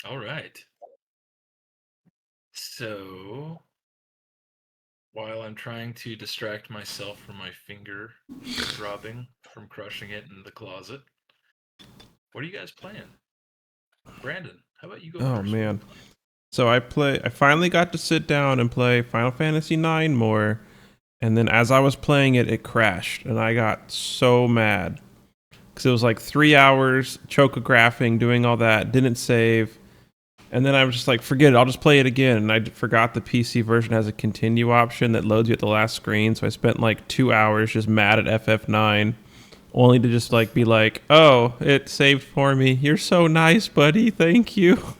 All right. So, while I'm trying to distract myself from my finger throbbing from crushing it in the closet, what are you guys playing? Brandon, how about you go Oh first? What are you man. playing? So I finally got to sit down and play Final Fantasy IX more, and then as I was playing it, it crashed, and I got so mad because it was like 3 hours chocographing, doing all that, didn't save, and then I was just like, forget it, I'll just play it again. And I forgot the PC version has a continue option that loads you at the last screen, so I spent like 2 hours just mad at FF9, only to just like be like, oh, it saved for me. You're so nice, buddy. Thank you.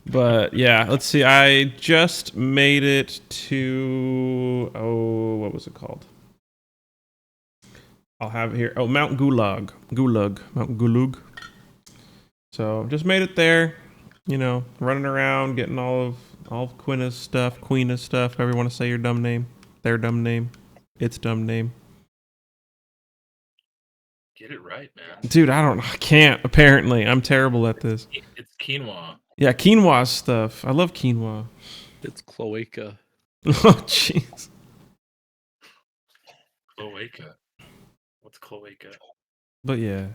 But yeah, let's see. I just made it to what was it called? I'll have it here. Oh, Mount Mount Gulug. So just made it there. You know, running around, getting all of Queen's stuff. However you want to say your dumb name, their dumb name, its dumb name. Get it right, man. Dude, I can't. Apparently, I'm terrible at this. It's quinoa. Yeah, quinoa stuff. I love quinoa. It's cloaca. Oh, jeez. Cloaca. What's cloaca? But yeah,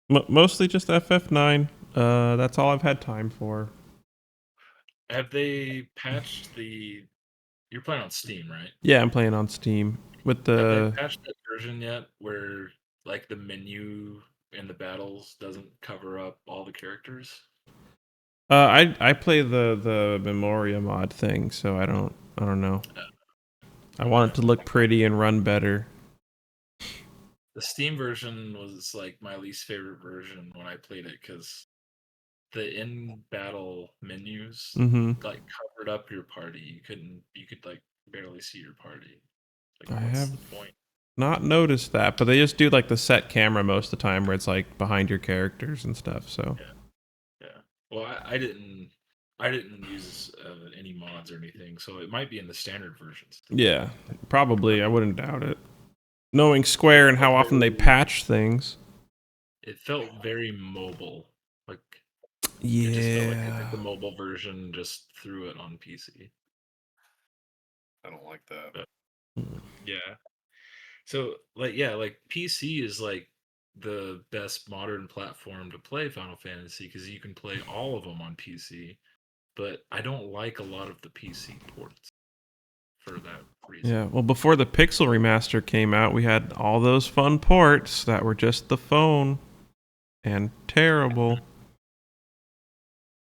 mostly just FF9. That's all I've had time for. Have they patched the? You're playing on Steam, right? Yeah, I'm playing on Steam with Have they the. patched that version yet, where like the menu in the battles doesn't cover up all the characters? I play the Memoria mod thing, so I don't know. I want it to look pretty and run better. The Steam version was like my least favorite version when I played it because the in battle menus Mm-hmm. like covered up your party. You could like barely see your party. I Like what's have the point? not noticed that, but they just do like the set camera most of the time, where it's like behind your characters and stuff. So Yeah, yeah. Well, I didn't use any mods or anything, so it might be in the standard version still. yeah, probably I wouldn't doubt it. Knowing Square and how often they patch things. It felt very mobile. Like it just felt like the Yeah. mobile version just threw it on PC. I don't like that. But, yeah. So like PC is like the best modern platform to play Final Fantasy because you can play all of them on PC. But I don't like a lot of the PC ports for that reason. Yeah, well, before the Pixel remaster came out, we had all those fun ports that were just the phone and terrible.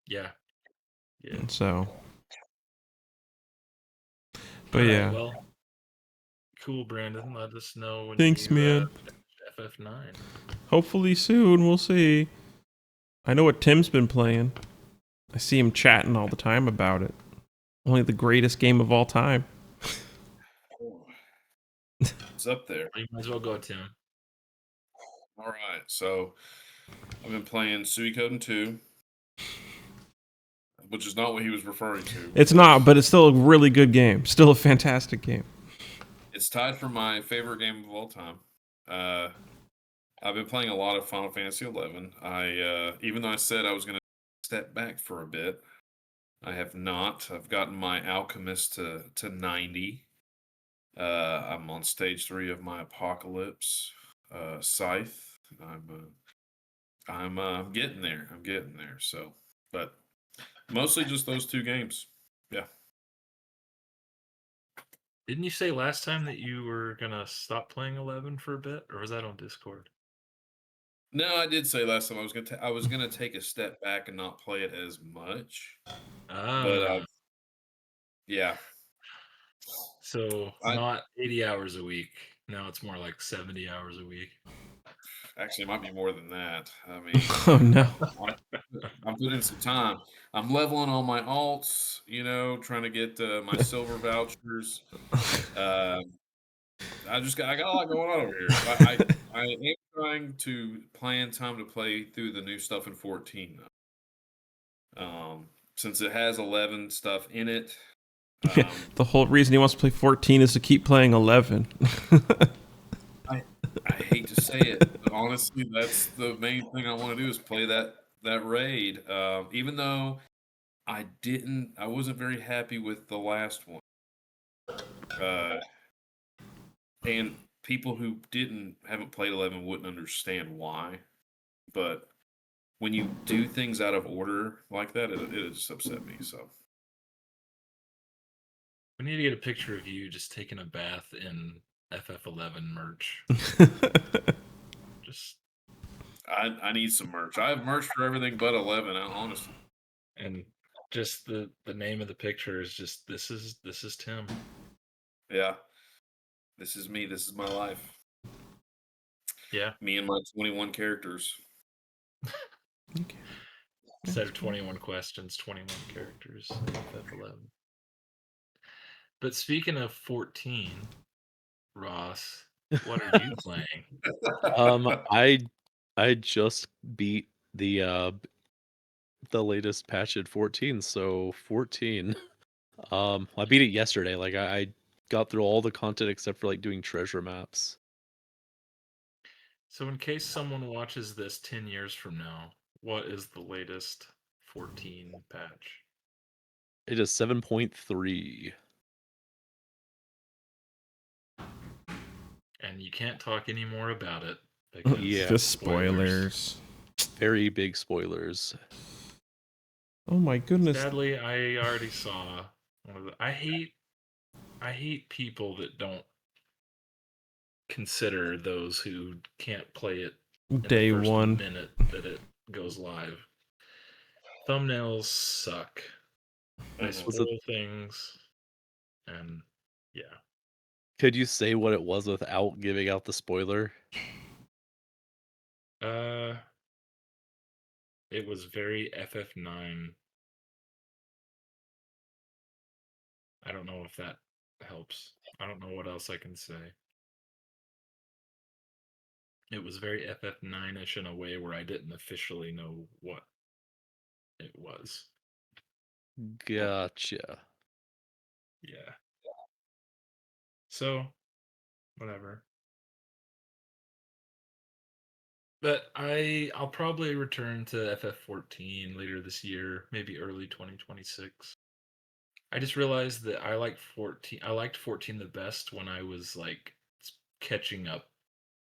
Yeah. Yeah. And so, but All right. yeah, Well, cool, Brandon. Let us know when thanks, you man. finish FF9. Hopefully soon. We'll see. I know what Tim's been playing. I see him chatting all the time about it. Only the greatest game of all time. It's up there. You might as well go, Tim. All right, so I've been playing Suikoden 2, which is not what he was referring to. It's not, but it's still a really good game. Still a fantastic game. It's tied for my favorite game of all time. I've been playing a lot of Final Fantasy 11. Even though I said I was going to step back for a bit, I have not. I've gotten my Alchemist to 90. I'm on stage 3 of my Apocalypse Scythe. I'm getting there. I'm getting there. So, but mostly just those two games. Yeah. Didn't you say last time that you were gonna stop playing 11 for a bit, or was that on Discord? No, I did say last time I was gonna take a step back and not play it as much. But Ah, yeah. so I not 80 hours a week. Now it's more like 70 hours a week. actually it might be more than that. I mean, Oh no. I'm putting some time. I'm leveling all my alts, trying to get my silver vouchers. I got a lot going on over here. I am trying to plan time to play through the new stuff in 14 though. Since it has 11 stuff in it. The whole reason he wants to play 14 is to keep playing 11. I hate to say it, but honestly, that's the main thing I want to do is play that that raid. Even though I wasn't very happy with the last one. Uh, and people who haven't played 11 wouldn't understand why. But when you do things out of order like that, it just upset me. So We need to get a picture of you just taking a bath in FF11 merch. Just I need some merch. I have merch for everything but 11. Honestly, and just the name of the picture is just this is Tim. yeah. This is me. This is my life. Yeah. Me and my 21 characters. Okay. Instead of 21 questions, 21 characters in FF11. But speaking of 14, Ross, what are you playing? I just beat the latest patch at 14, so 14. I beat it yesterday. Like I got through all the content except for like doing treasure maps. So in case someone watches this 10 years from now, what is the latest 14 patch? It is 7.3. And you can't talk any more about it because Yeah. Just spoilers. Very big spoilers. Oh my goodness. Sadly, I already saw one of the. I hate people that don't consider those who can't play it in Day the first one. minute that it goes live. Thumbnails suck. They Mhm. spoil things, and yeah. Could you say what it was without giving out the spoiler? Uh, it was very FF9. I don't know if that helps. I don't know what else I can say. It was very FF9-ish in a way where I didn't officially know what it was. Gotcha. Yeah. So, whatever. But I'll probably return to FF14 later this year, maybe early 2026. I just realized that I liked 14 the best when I was like catching up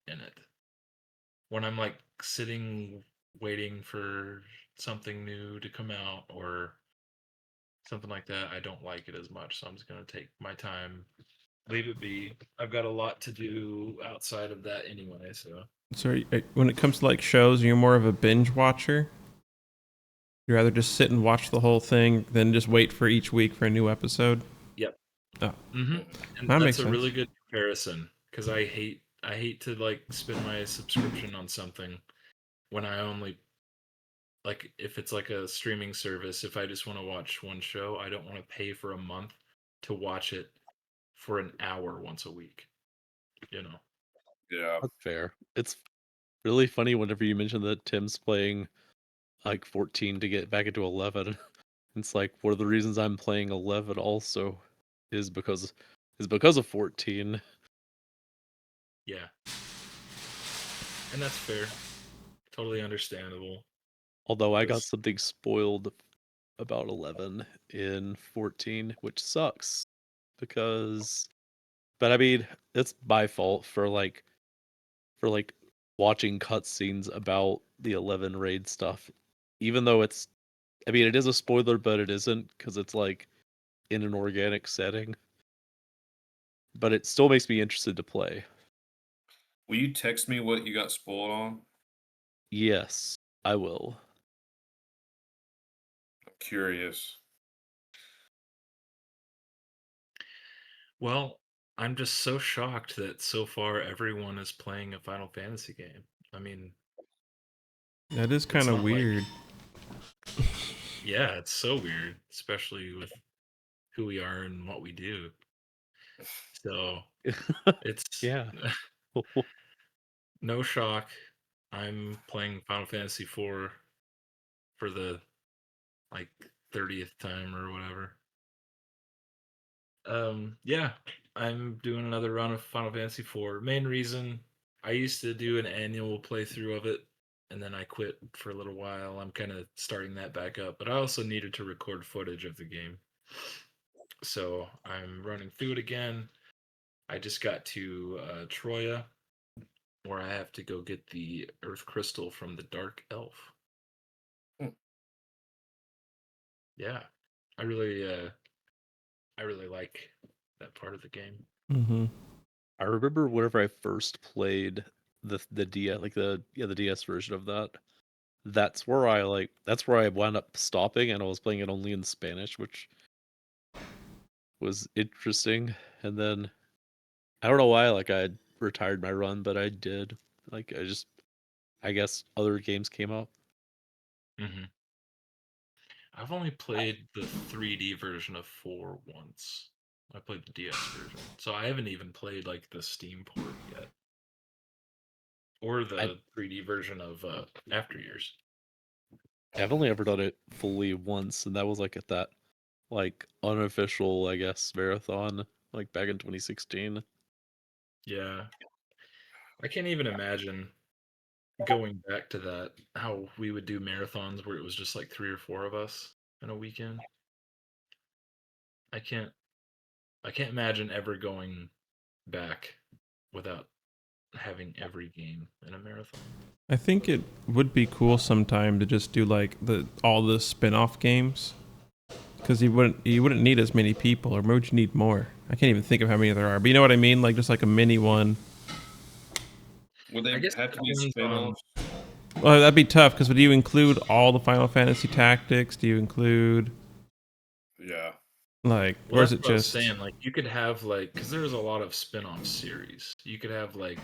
in it. When I'm like sitting waiting for something new to come out or something like that, I don't like it as much. So I'm just going to take my time, leave it be. I've got a lot to do outside of that anyway, so So when it comes to like shows, you're more of a binge watcher? You'd rather just sit and watch the whole thing than just wait for each week for a new episode? yep. Oh, And that that's makes a really sense. good comparison because I hate to like spend my subscription on something when I only like if it's like a streaming service, if I just want to watch one show, I don't want to pay for a month to watch it for an hour once a week, you know. Yeah. That's fair. It's really funny whenever you mention that Tim's playing like 14 to get back into 11. It's like one of the reasons I'm playing 11 also is because of 14. Yeah. And that's fair. Totally understandable Although I got cuz something spoiled about 11 in 14, which sucks because but I mean, it's my fault for watching cutscenes about the 11 raid stuff. Even though I mean, it is a spoiler, but it isn't because it's like in an organic setting. But it still makes me interested to play. Will you text me what you got spoiled on? Yes, I will. I'm curious. well, I'm just so shocked that so far everyone is playing a Final Fantasy game. I mean, That is kind it's of not like weird. yeah, it's so weird, especially with who we are and what we do. So, it's Yeah. no shock. I'm playing Final Fantasy 4 for the like 30th time or whatever. Yeah, I'm doing another run of Final Fantasy 4. Main reason I used to do an annual playthrough of it and then I quit for a little while. I'm kind of starting that back up, but I also needed to record footage of the game. So I'm running through it again. I just got to Troya, where I have to go get the Earth Crystal from the Dark Elf. Hmm. Yeah, I really like that part of the game. Mm-hmm. I remember whenever I first played the DS, like the DS version of that. That's where I wound up stopping, and I was playing it only in Spanish, which was interesting. And then I don't know why, like I retired my run, but I did. Like I guess other games came up. Hmm. I've only played the 3D version of 4 once. I played the DS version, so I haven't even played like the Steam port yet, or I the 3D version of After Years. I've only ever done it fully once, and that was like at that like unofficial, I guess, marathon, like back in 2016. Yeah, I can't even imagine going back to that. How we would do marathons where it was just like 3 or 4 of us in a weekend. I can't. I can't imagine ever going back without having every game in a marathon. I think it would be cool sometime to just do like all the spin-off games, because you wouldn't need as many people, or would you need more? I can't even think of how many there are, but you know what I mean, like just like a mini one. Would I they guess have it to be depends on. spin-offs? Well, that'd be tough, because do you include all the Final Fantasy tactics? Do you include Yeah. like, Well, or is that's it what I was just? saying. Like, you could have like, because there's a lot of spin-off series. You could have like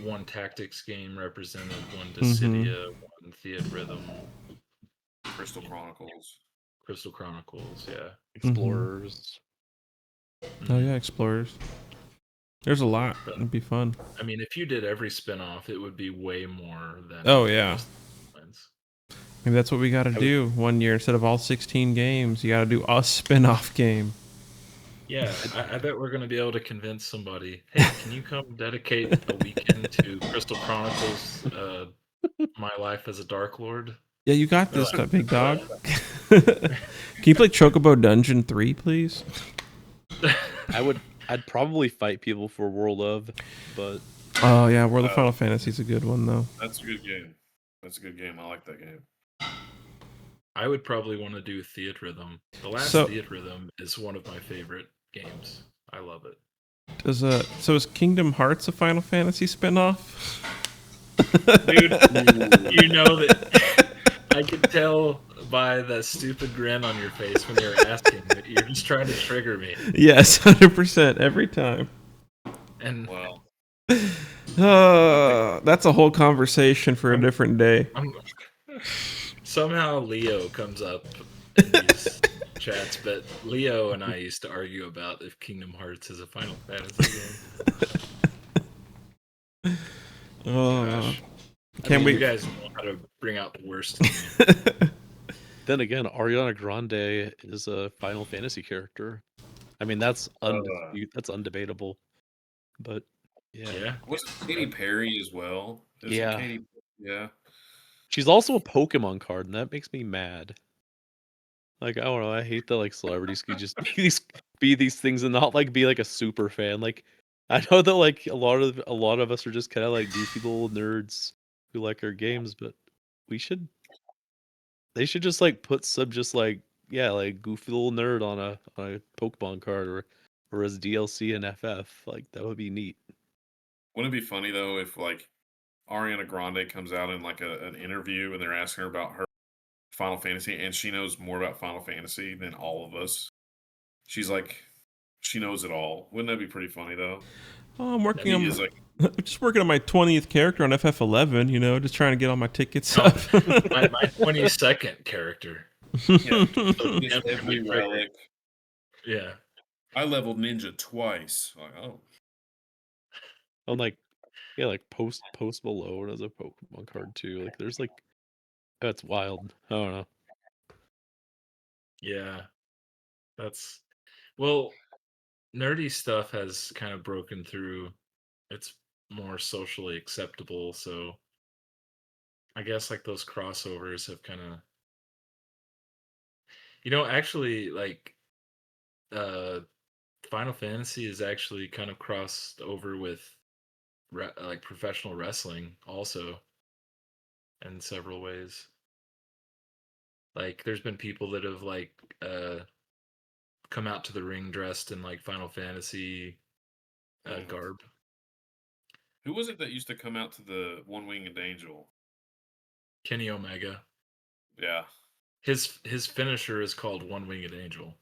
one tactics game represented, one Mm-hmm. Dissidia, one Theatrhythm, Crystal you know, Chronicles. Crystal Chronicles. Yeah. Mm-hmm. Explorers. Oh Hmm. yeah, Explorers. There's a lot. But It'd be fun. I mean, if you did every spin-off, it would be way more than Oh yeah. just lines. Maybe that's what we got to I would do one year. Instead of all 16 games, you got to do a spin-off game. Yeah, I bet we're going to be able to convince somebody. Hey, can you come dedicate a weekend to Crystal Chronicles? My life as a Dark Lord. Yeah, you got They're this, like, big they're dog. Can you play Chocobo Dungeon 3, please? like I'd probably fight people for World of, but Oh yeah, World of Oh, Final Fantasy is a good one though. that's a good game. That's a good game. I like that game. I would probably want to do Theatrhythm. The last So Theatrhythm is one of my favorite games. I love it. is Kingdom Hearts a Final Fantasy spin-off? Dude, Ooh. you know that I could tell by the stupid grin on your face when you're asking that you're just trying to trigger me. Yes, 100% every time. And Well, I think That's a whole conversation for a I'm, different day. I'm somehow Leo comes up in these chats, but Leo and I used to argue about if Kingdom Hearts is a Final Fantasy game. Uh, Gosh. I can't mean, you wait. guys know how to bring out the worst in me. then again, Ariana Grande is a Final Fantasy character. I mean, uh, that's undebatable. But yeah, Yeah. was it Katy Perry as well? Isn't yeah, Katy? Yeah. she's also a Pokemon card, and that makes me mad. Like I don't know, I hate that like celebrities could just be these things and not like be like a super fan. Like I know that like a lot of us are just kind of like goofy little nerds who like our games, but we should they should just like put some just like yeah like goofy little nerd on a Pokemon card or as DLC in FF. Like that would be neat. Wouldn't it be funny though if like Ariana Grande comes out in like an interview and they're asking her about her Final Fantasy and she knows more about Final Fantasy than all of us. She's like, she knows it all. Wouldn't that be pretty funny though? Oh, I'm That'd working be She on is like, just working on my 20th character on FF11. You know, just trying to get all my tickets oh, up. my 22nd character. yeah, So just preemptively every triggered. relic. Yeah. I leveled Ninja twice. Like, oh, I'm like yeah like Post Malone as a Pokemon card too. Like there's like that's wild. I don't know. Yeah. That's well, nerdy stuff has kind of broken through. It's more socially acceptable, so I guess like those crossovers have kind of, actually like uh Final Fantasy is actually kind of crossed over with like professional wrestling also in several ways. Like there's been people that have like uh come out to the ring dressed in like Final Fantasy Mhm. garb. Who was it that used to come out to the One Winged Angel? Kenny Omega. Yeah. His finisher is called One Winged Angel.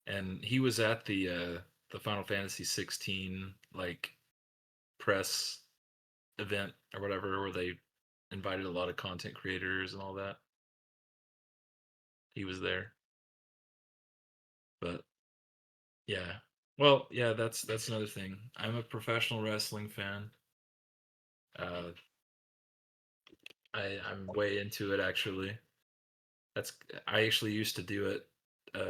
And he was at the Final Fantasy 16 like press event or whatever where they invited a lot of content creators and all that. He was there. But yeah. Well, yeah, that's another thing. I'm a professional wrestling fan. Uh I'm way into it actually. That's I actually used to do it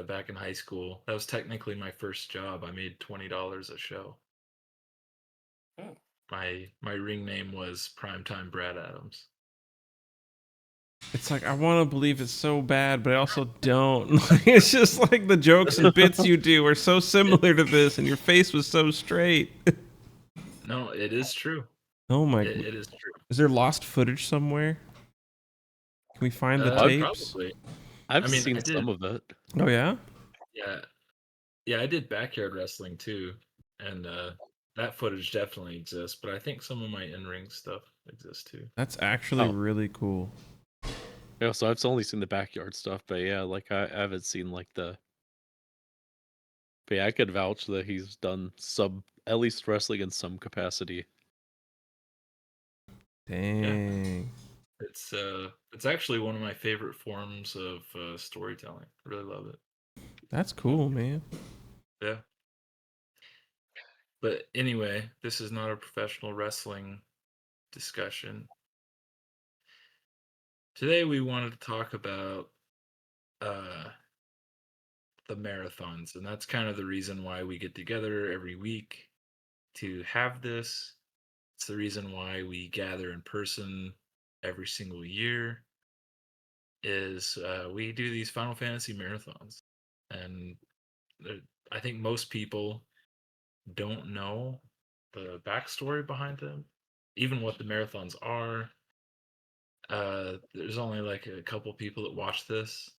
back in high school. That was technically my first job. I made $20 a show. Oh. My ring name was Primetime Brad Adams. It's like I want to believe it's so bad, but I also don't. It's just like the jokes and bits you do are so similar to this, and your face was so straight. No, it is true. Oh my! It is true. Is there lost footage somewhere? Can we find the tapes? Probably. I've I mean, seen I did. some of it. Oh yeah. Yeah, yeah, I did backyard wrestling too, and that footage definitely exists. But I think some of my in-ring stuff exists too. That's actually Oh, really cool. yeah. So I've only seen the backyard stuff, but yeah, like I haven't seen like the. But yeah, I could vouch that he's done some, at least wrestling in some capacity. Yeah, Dang. it's actually one of my favorite forms of storytelling. I really love it. That's cool, man. Yeah. But anyway, this is not a professional wrestling discussion. Today we wanted to talk about uh the marathons, and that's kind of the reason why we get together every week to have this. It's the reason why we gather in person every single year is we do these Final Fantasy marathons. And I think most people don't know the backstory behind them, even what the marathons are. There's only like a couple people that watch this,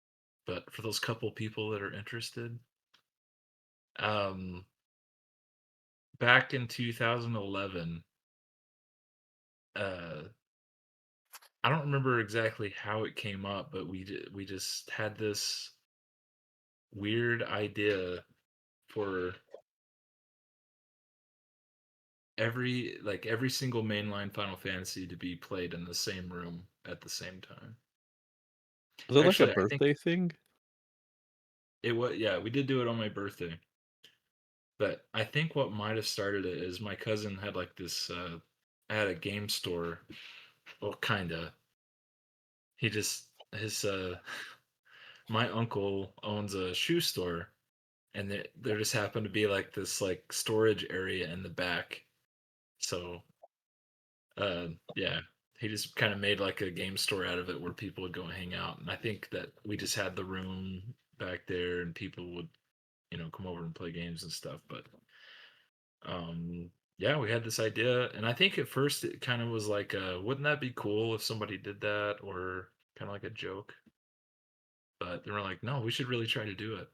but for those couple people that are interested, um, back in 2011, uh, I don't remember exactly how it came up, but we just had this weird idea for every single mainline Final Fantasy to be played in the same room at the same time. Was it like a Actually, I think birthday thing? it was, yeah, we did do it on my birthday. But I think what might have started it is my cousin had like this at a game store. Well, kinda. He just his my uncle owns a shoe store, and there just happened to be like this like storage area in the back. So yeah, he just kind of made like a game store out of it where people would go and hang out. And I think that we just had the room back there, and people would come over and play games and stuff. But yeah, we had this idea, and I think at first it kind of was like, wouldn't that be cool if somebody did that, or kind of like a joke. But then we're like, no, we should really try to do it.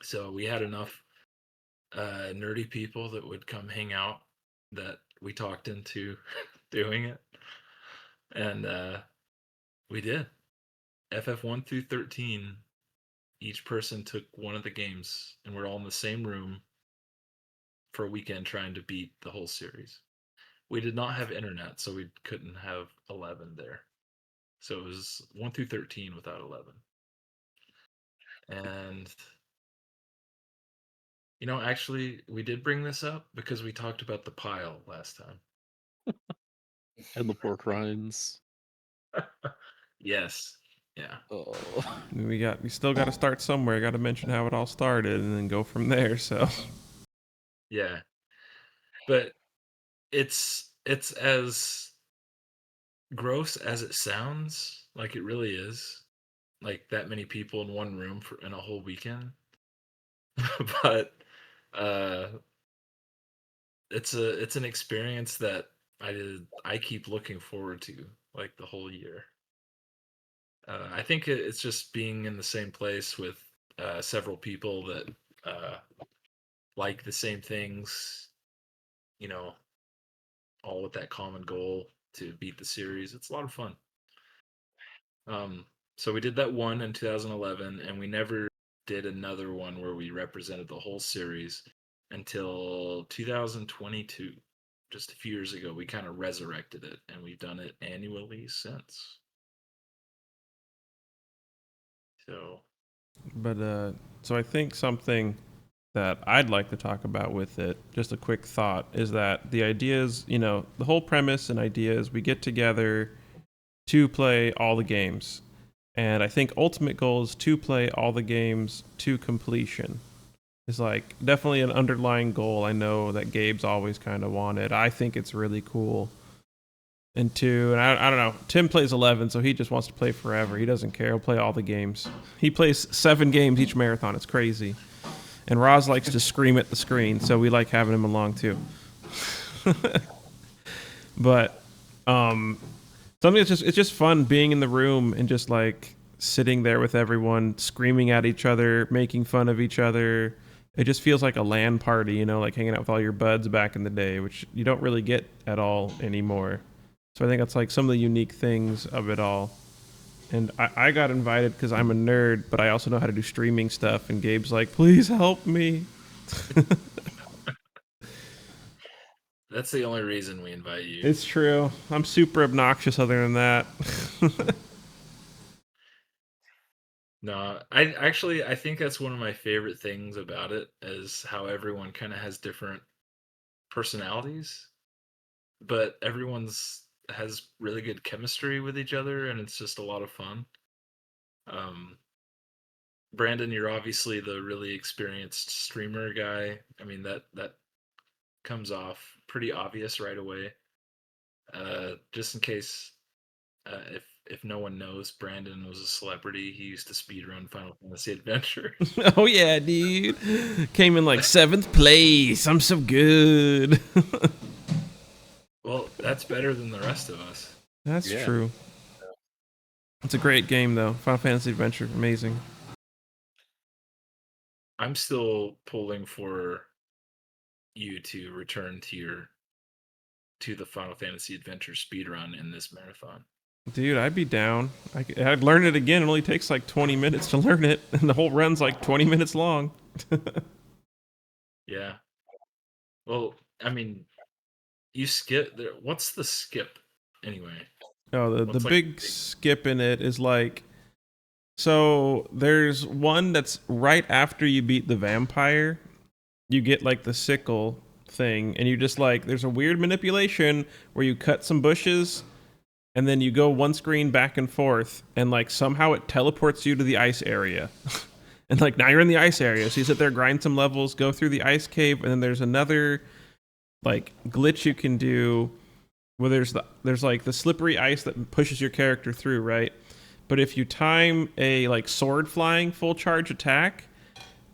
So we had enough nerdy people that would come hang out that we talked into doing it, and we did. FF1 through 13. Each person took one of the games, and we're all in the same room for a weekend trying to beat the whole series. We did not have internet, so we couldn't have 11 there. So it was 1 through 13 without 11. And actually, we did bring this up because we talked about the pile last time. And the pork rinds. Yes. Yeah. Oh. We still got to start somewhere. Got to mention how it all started and then go from there. So Yeah. But it's as gross as it sounds, like it really is, like that many people in one room in a whole weekend. But uh, it's an experience that I keep looking forward to like the whole year. I think it's just being in the same place with several people that uh, like the same things, you know, all with that common goal to beat the series. It's a lot of fun. Um, so we did that one in 2011, and we never did another one where we represented the whole series until 2022. Just a few years ago, we kind of resurrected it, and we've done it annually since. So, But so I think something that I'd like to talk about with it, just a quick thought, is that the idea is, the whole premise and idea is we get together to play all the games. And I think ultimate goal is to play all the games to completion. It's like definitely an underlying goal I know that Gabe's always kind of wanted. I think it's really cool. And I don't know, Tim plays 11, so he just wants to play forever. He doesn't care. He'll play all the games. He plays 7 games each marathon. It's crazy. And Roz likes to scream at the screen, so we like having him along too. But something it's just fun being in the room and just like sitting there with everyone, screaming at each other, making fun of each other. It just feels like a LAN party, like hanging out with all your buds back in the day, which you don't really get at all anymore. So I think that's like some of the unique things of it all. And I got invited because I'm a nerd, but I also know how to do streaming stuff. And Gabe's like, please help me. that's the only reason we invite you. It's true. I'm super obnoxious other than that. No, I think that's one of my favorite things about it is how everyone kind of has different personalities, but everyone's has really good chemistry with each other, and it's just a lot of fun. Um, Brandon, you're obviously the really experienced streamer guy. I mean that comes off pretty obvious right away. Just in case, if no one knows, Brandon was a celebrity. He used to speedrun Final Fantasy Adventure. Oh yeah, dude. Came in like 7th place. I'm so good. Well, that's better than the rest of us. That's Yeah. true. It's a great game though. Final Fantasy Adventure, amazing. I'm still pulling for you to return to the Final Fantasy Adventure speedrun in this marathon. Dude, I'd be down. I'd learn it again. It only takes like 20 minutes to learn it, and the whole run's like 20 minutes long. Yeah. Well, I mean, you skip there. What's the skip anyway? Oh, the What's, like, big skip in it is like, so there's one that's right after you beat the vampire. You get like the sickle thing, and you just like, there's a weird manipulation where you cut some bushes, and then you go one screen back and forth, and like somehow it teleports you to the ice area. And like now you're in the ice area, so you sit there, grind some levels, go through the ice cave, and then there's another like glitch you can do where there's like the slippery ice that pushes your character through, right? But if you time a like sword flying full charge attack,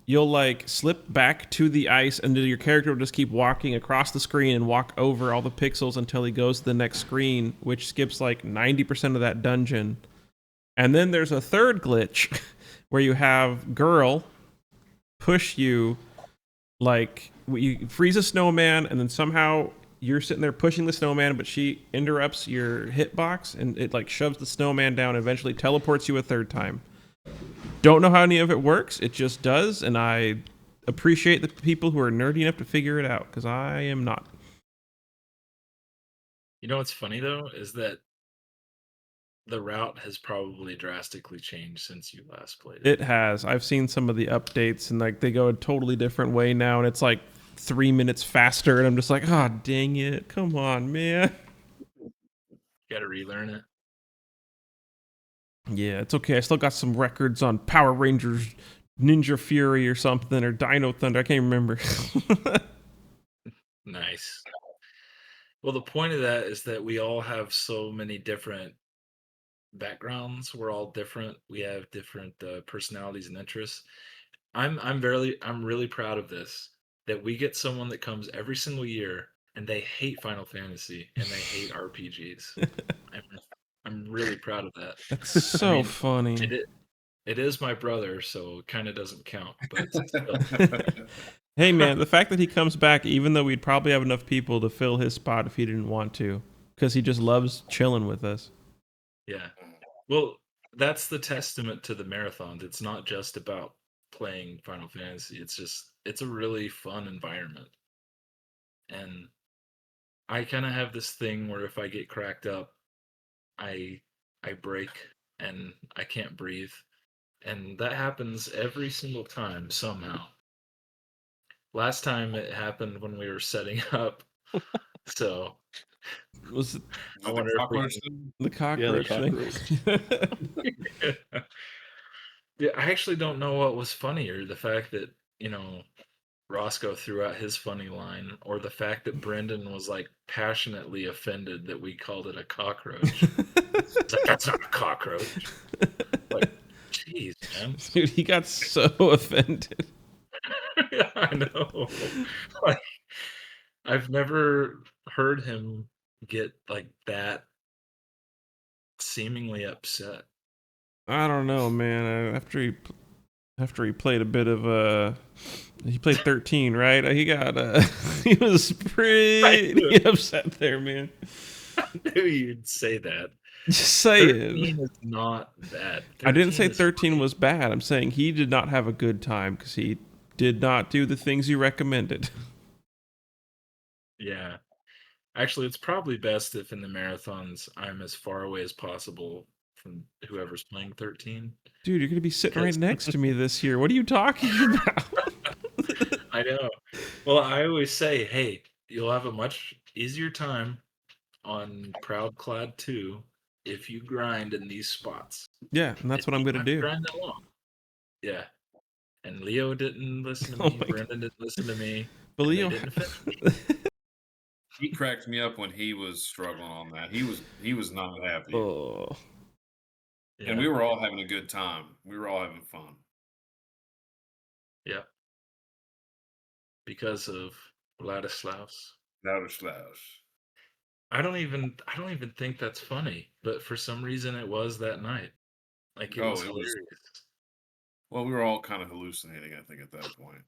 you'll like slip back to the ice, and then your character will just keep walking across the screen and walk over all the pixels until he goes to the next screen, which skips like 90% of that dungeon. And then there's a third glitch where you have girl push you, like you freeze a snowman, and then somehow you're sitting there pushing the snowman, but she interrupts your hitbox, and it like shoves the snowman down and eventually teleports you a third time. Don't know how any of it works. It just does, and I appreciate the people who are nerdy enough to figure it out, because I am not. You know what's funny though is that the route has probably drastically changed since you last played it. It has. I've seen some of the updates, and like they go a totally different way now, and it's like 3 minutes faster, and I'm just like, oh, dang it. Come on, man. You got to relearn it. Yeah, it's okay. I still got some records on Power Rangers, Ninja Fury or something, or Dino Thunder. I can't remember. Nice. Well, the point of that is that we all have so many different backgrounds. We're all different. We have different personalities and interests. I'm really proud of this that we get someone that comes every single year and they hate Final Fantasy and they hate RPGs. I'm I'm really proud of that. That's I so mean, funny. it is my brother, so it kind of doesn't count, but still, Hey man, the fact that he comes back, even though we'd probably have enough people to fill his spot if he didn't want to, because he just loves chilling with us. yeah. Well, that's the testament to the marathons. It's not just about playing Final Fantasy. It's a really fun environment. And I kind of have this thing where if I get cracked up, I I break and I can't breathe. And that happens every single time somehow. Last time it happened when we were setting up. So Was it Is I it the wonder if we cockroach thing? the Yeah, the cockroach thing? cockroach. can. Yeah, I actually don't know what was funnier, the fact that, Roscoe threw out his funny line, or the fact that Brendan was like passionately offended that we called it a cockroach. It's like, that's not a cockroach. Like, jeez, man. Dude, he got so offended. Yeah, I know. Like, I've never heard him get like that seemingly upset. I don't know, man. After he played a bit of he played 13, right? He got he was I knew pretty it. upset there, man. I knew you'd say that. Just saying. 13 is not bad. I didn't 13 say is 13 funny. was bad. I'm saying he did not have a good time because he did not do the things you recommended. Yeah. Actually, it's probably best if in the marathons I'm as far away as possible from whoever's playing 13. Dude, you're gonna be sitting right Because next to me this year. What are you talking about? I know. Well, I always say, hey, you'll have a much easier time on Proud Clad 2 if you grind in these spots. Yeah, and that's If what I'm you gonna have to do. grind that long. Yeah. And Leo didn't listen to Oh me. my god. Brendan didn't listen to me. But And they Leo, didn't finish. He cracked me up when he was struggling on that. He was not happy. oh, And Yeah. we were all having a good time. We were all having fun. Yeah. Because of Vladislaus. That was slash. I don't even think that's funny, but for some reason it was that night. Like it was Oh, it was. hilarious. Well, we were all kind of hallucinating, I think, at that point.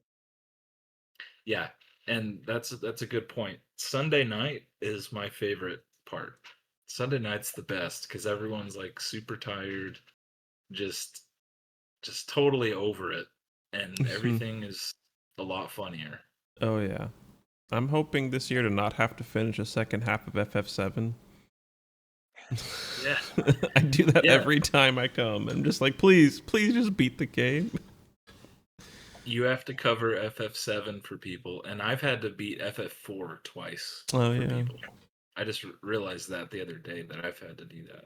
Yeah. And that's a good point. Sunday night is my favorite part. Sunday night's the best because everyone's like super tired, just just totally over it, and everything is a lot funnier. oh yeah. I'm hoping this year to not have to finish a second half of FF7. Yeah. I do that Yeah. every time I come. I'm just like, please just beat the game. You have to cover FF7 for people, and I've had to beat FF4 twice Oh for yeah. people. I just realized that the other day that I've had to do that.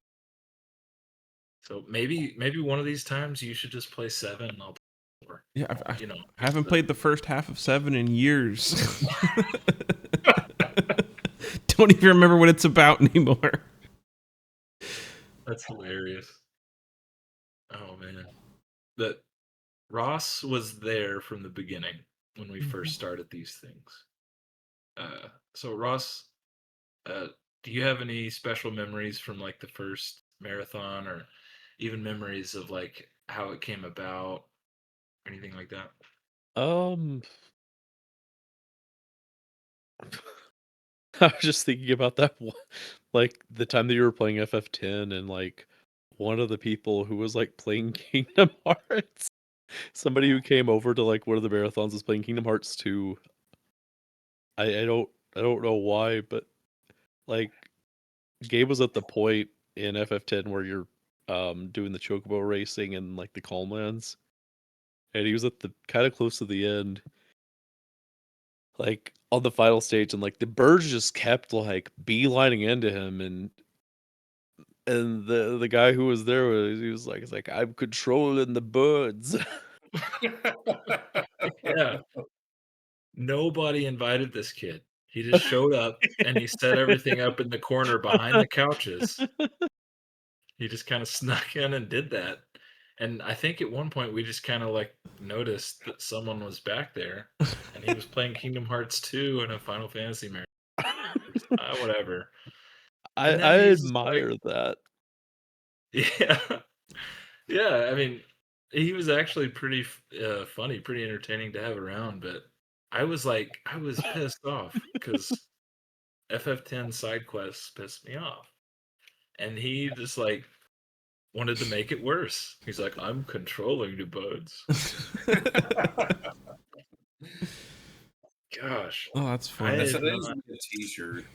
So maybe one of these times you should just play 7 and I'll play 4. Yeah, You know, I haven't played the first half of 7 in years. Don't even remember what it's about anymore. That's hilarious. Oh man. That Ross was there from the beginning when we first started these things. So Ross, uh, do you have any special memories from like the first marathon, or even memories of like how it came about, or anything like that? Um, I was just thinking about that one, like the time that you were playing FF10 and like one of the people who was like playing Kingdom Hearts, somebody who came over to like one of the marathons was playing Kingdom Hearts 2. I don't know why, but like Gabe was at the point in FF10 where you're doing the chocobo racing and like the calm lands, and he was at the kind of close to the end, like on the final stage, and like the birds just kept like beelining into him, and the guy who was there he was like, it's like, I'm controlling the birds. Yeah. Nobody invited this kid. He just showed up and he set everything up in the corner behind the couches. He just kind of snuck in and did that. And I think at one point we just kind of like noticed that someone was back there and he was playing Kingdom Hearts 2 and a Final Fantasy marathon. Whatever. And then I he's just like, admire that. yeah. Yeah, I mean, he was actually pretty funny, pretty entertaining to have around, but I was pissed off because FF10 side quests pissed me off. And he just like wanted to make it worse. He's like, I'm controlling the buds. Gosh. Oh, that's I funny. That's had that is not, a T-shirt.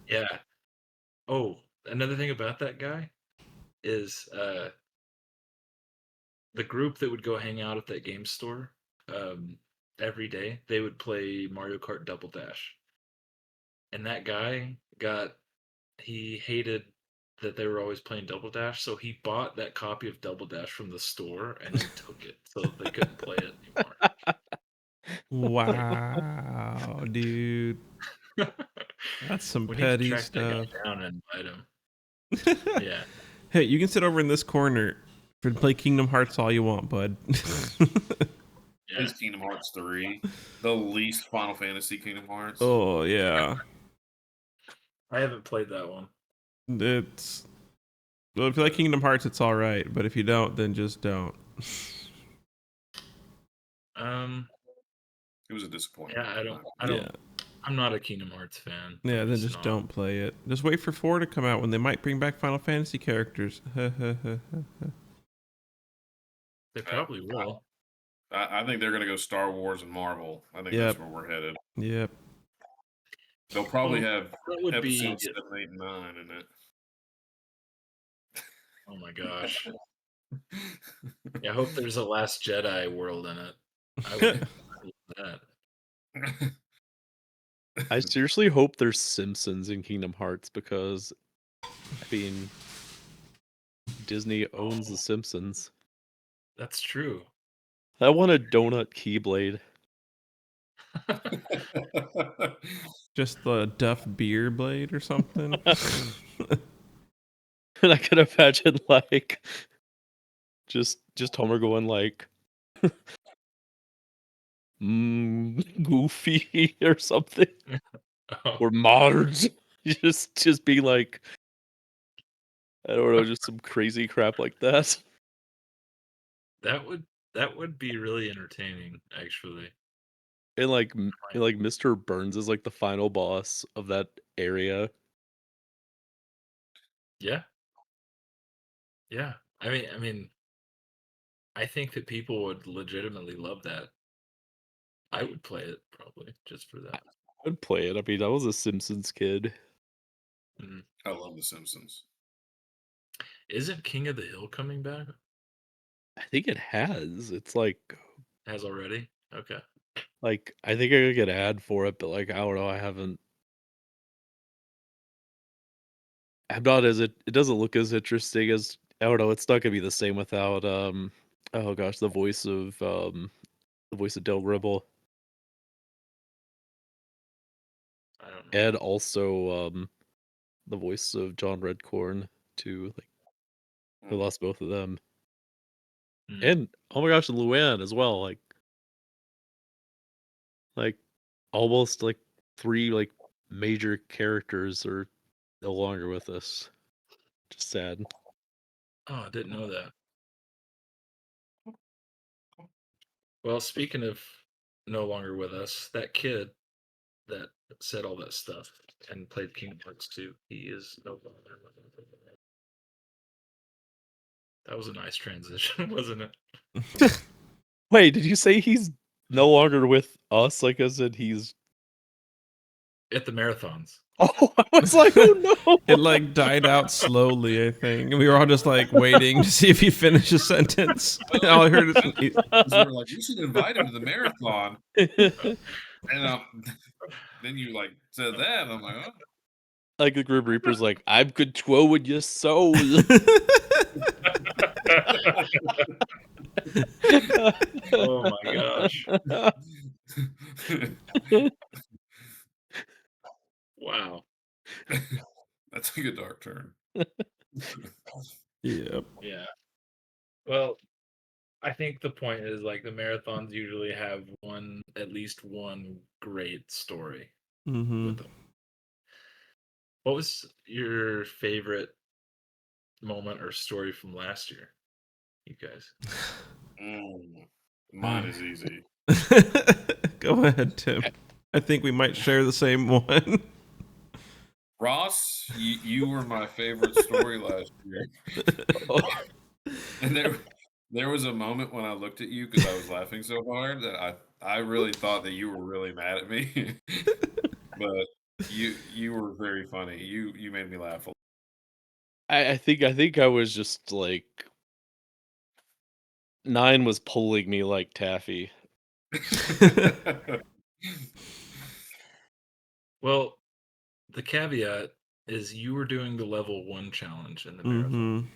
yeah. Oh, another thing about that guy is the group that would go hang out at that game store every day, they would play Mario Kart Double Dash. And that guy he hated that they were always playing Double Dash, so he bought that copy of Double Dash from the store and then took it so they couldn't play it anymore. Wow, dude. That's some We need to petty track that stuff. guy down and invite him. Yeah. Hey, you can sit over in this corner and play Kingdom Hearts all you want, bud. Yeah. It's Kingdom Hearts 3, the least Final Fantasy Kingdom Hearts. Oh, yeah. I haven't played that one. It's... Well, if you like Kingdom Hearts, it's all right. But if you don't, then just don't. It was a disappointment. Yeah, Yeah. I'm not a Kingdom Hearts fan. Yeah, I'm then just not. don't play it. Just wait for 4 to come out when they might bring back Final Fantasy characters. They probably will. I think they're going to go Star Wars and Marvel. I think Yep. that's where we're headed. Yep. They'll probably Well, have that would be. episodes 7, 8, and 9 in it. Oh my gosh. Yeah, I hope there's a Last Jedi world in it. I would love that. I seriously hope there's Simpsons in Kingdom Hearts because, I mean, Disney owns the Simpsons. That's true. I want a donut Keyblade. Just the Duff Beer Blade or something. And I can imagine like just Homer going like Goofy or something. Oh, Or Marge. Just being like, I don't know, just some crazy crap like that. that would be really entertaining, actually. And like Mr. Burns is like the final boss of that area. Yeah. Yeah. I mean, I think that people would legitimately love that. I would play it probably just for that. I'd play it. I mean, I was a Simpsons kid. Mm. I love The Simpsons. Isn't King of the Hill coming back? I think it has. It's like Has already? Okay. I think I could get an ad for it, but like I don't know, I'm not as it doesn't look as interesting as I don't know, it's not gonna be the same without oh gosh, the voice of Del Ribble. I don't know. And also the voice of John Redcorn too. Like we lost both of them. Mm. And oh my gosh, and Luann as well. Like almost like 3 like major characters are no longer with us. Just sad. Oh, I didn't know that. Well, speaking of no longer with us, that kid that said all that stuff and played Kingdom Hearts 2, he is no longer with us. That was a nice transition, wasn't it? Wait, did you say he's no longer with us? Like I said, he's At the marathons. Oh, I was like, oh no! It like died out slowly, I think. We were all just like waiting to see if he finished a sentence. All I heard is We were like, you should invite him to the marathon. And then you like said that, and I'm like, oh. Like the Grim Reaper's like, I'm controlling your soul. Oh my gosh. Wow. That's a good dark turn. Yep. Yeah. Well, I think the point is like the marathons usually have at least one great story Mm-hmm. with them. What was your favorite moment or story from last year, you guys? Mine is easy. Go ahead, Tim. I think we might share the same one. Ross, you were my favorite story last year. And there was a moment when I looked at you because I was laughing so hard that I really thought that you were really mad at me. But you were very funny. You made me laugh a lot. I think I was just like 9 was pulling me like taffy. Well, the caveat is you were doing the level 1 challenge in the marathon. Mm-hmm.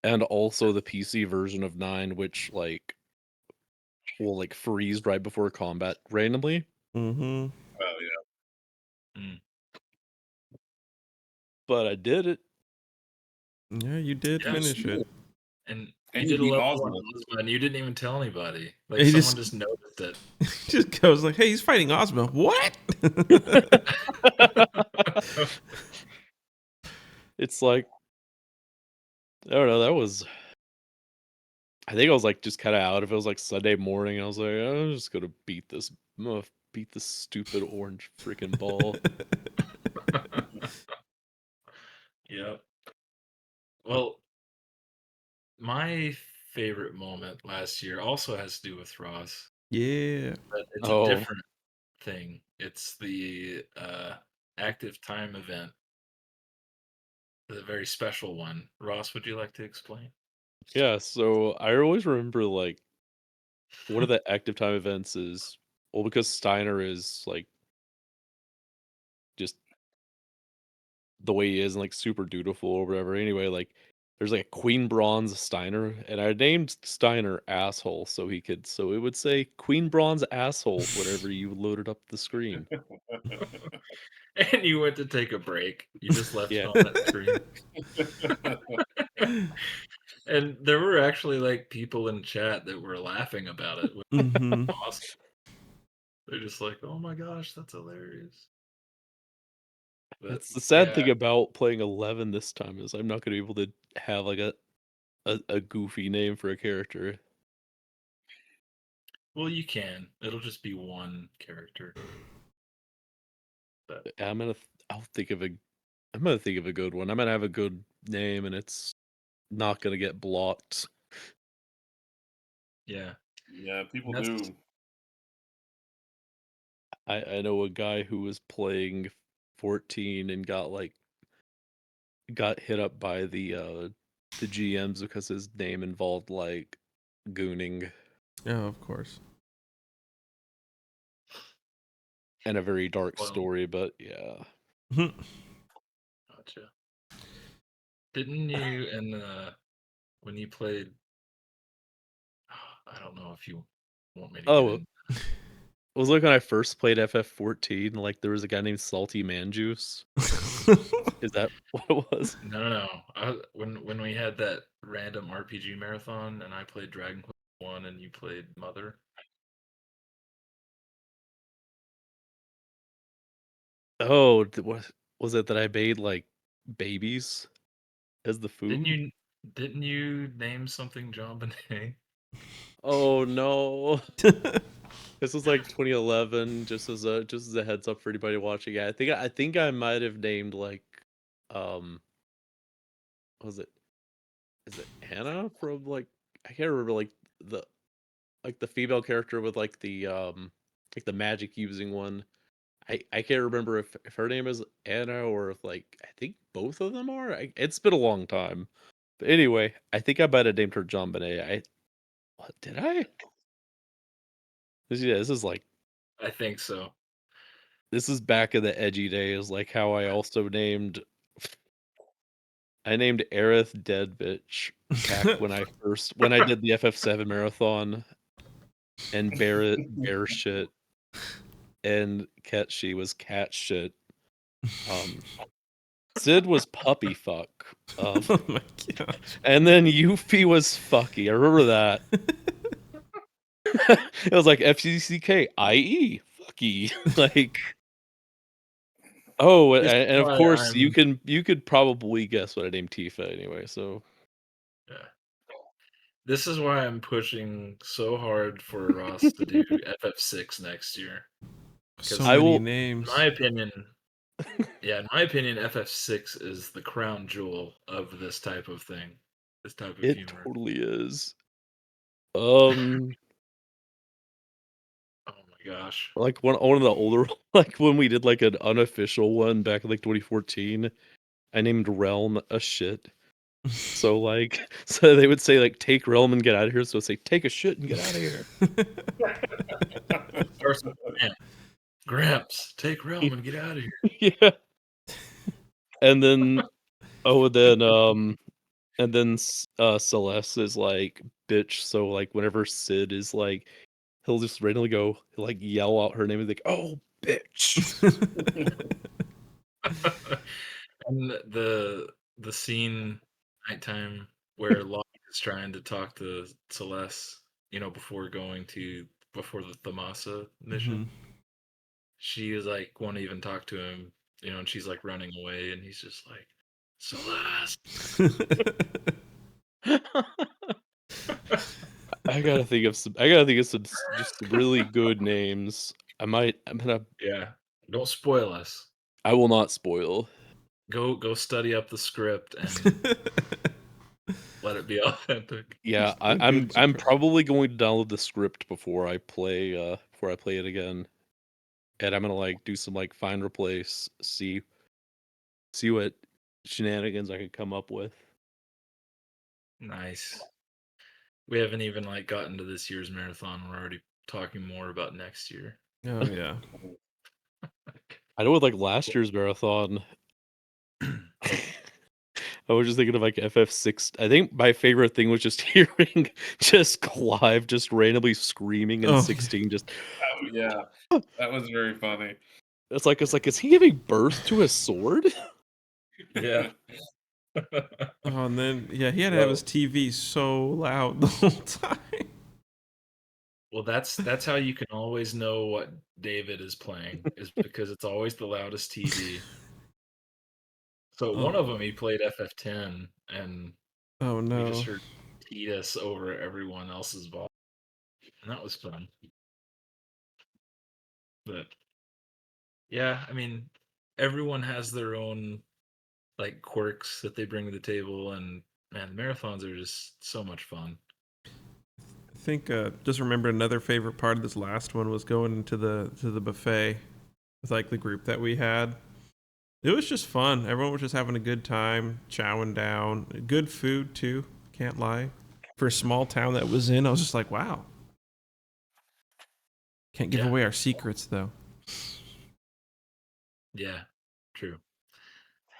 And also the PC version of 9, which like will like freeze right before combat randomly. Mm-hmm. Oh yeah. Mm. But I did it. Yeah, you did Yeah, finish it. and And you you did a beat level 1 Ozma. Ozma, and you didn't even tell anybody. Like He someone just just noticed it. just goes like, "Hey, he's fighting Ozma." What? It's like I don't know, that was I think I was like just kind of out. If it was like Sunday morning, I was like, I'm just gonna I'm gonna beat this stupid orange freaking ball. Yep. Well, my favorite moment last year also has to do with Ross, Yeah. but it's a Oh, different thing. It's the active time event, the very special one. Ross, would you like to explain? yeah. So I always remember like one of the active time events is well because Steiner is like just the way he is and like super dutiful or whatever. Anyway, like there's like a Queen Bronze Steiner, and I named Steiner asshole so it would say Queen Bronze asshole whenever you loaded up the screen. And you went to take a break. You just left it Yeah. on that screen. And there were actually like people in chat that were laughing about it, which Mm-hmm. was awesome. They're just like, "Oh my gosh, that's hilarious." But That's the sad yeah, thing about playing 11 this time is I'm not going to be able to have like a goofy name for a character. well, you can. It'll just be one character. But I'll think of a I'm gonna think of a good one. I'm gonna have a good name and it's not gonna get blocked. yeah, Yeah, people and that's do. I know a guy who was playing 14 and got hit up by the GMs because his name involved like gooning Yeah, of course. and a very dark well, story, but yeah. gotcha. Didn't you and when you played? I don't know if you want me to get Oh, in. it was like when I first played FF14, like there was a guy named Salty Man Juice. Is that what it was? No, no, no. When we had that random RPG marathon, and I played Dragon Quest 1, and you played Mother. Oh, was it that I made like babies as the Didn't food? you? Didn't you name something John Bonet? Oh no. This was like 2011, just as a heads up for anybody watching. Yeah, I think I might have named like um what was it is it Hannah from like I can't remember the the female character with like the magic using one. I can't remember if her name is Anna or if like I think both of them are. It's been a long time. But anyway, I think I might have named her John Bonet. What did I? Yeah, I think so. this is back in the edgy days, like how I named Aerith Dead Bitch back when I did the FF7 marathon and Barrett Bear Shit. and Ketchy was cat shit. Sid was puppy fuck. Oh my gosh. And then Yuffie was fucky. I remember that. It was like FCCK, fucky. Like, oh, This is and of why course you I'm could probably guess what I named Tifa anyway. So yeah. This is why I'm pushing so hard for Ross to do FF6 next year. So I many will. In names. my opinion, in my opinion, FF6 is the crown jewel of this type of thing, this type of It humor. totally is. Oh my gosh. Like one of the older, like when we did like an unofficial one back in like 2014, I named Realm a shit. So like, so they would say like take Realm and get out of here. So I'd say take a shit and get out of here. Person, man, Gramps, take Realm and get out of here. Yeah. And then and then Celeste is like bitch. So like whenever Sid is like, he'll just randomly go he'll like yell out her name and like, oh bitch. And the scene nighttime where Locke is trying to talk to Celeste, before the Thamasa mission. Mhm. She is like won't even talk to him, and she's like running away, and he's just like, Celeste. I gotta think of some just really good names. I'm gonna Yeah, don't spoil us. I will not spoil. Go study up the script and let it be authentic. Yeah, A good I'm surprise. probably going to download the script before I play it again. And I'm gonna like do some like find replace, see what shenanigans I could come up with. Nice. We haven't even like gotten to this year's marathon. We're already talking more about next year. Oh yeah. I know with like last year's marathon, I was just thinking of like FF6. I think my favorite thing was just hearing just Clive just randomly screaming in Oh 16. Just Oh yeah, that was very funny. it's like is he giving birth to a sword? Yeah. Oh, and then yeah, he had to have his Well, TV so loud the whole time. well, that's how you can always know what David is playing is because it's always the loudest TV. So one of Oh, them he played FF10, and oh we just no. heard Tidus over everyone else's volume, and that was fun. But yeah, I mean, everyone has their own like quirks that they bring to the table, and man, the marathons are just so much fun. I think just remember another favorite part of this last one was going into the buffet with like the group that we had. It was just fun. Everyone was just having a good time, chowing down. Good food too. Can't lie. For a small town that was in, I was just like, wow. Can't give Yeah, away our secrets though. yeah, true.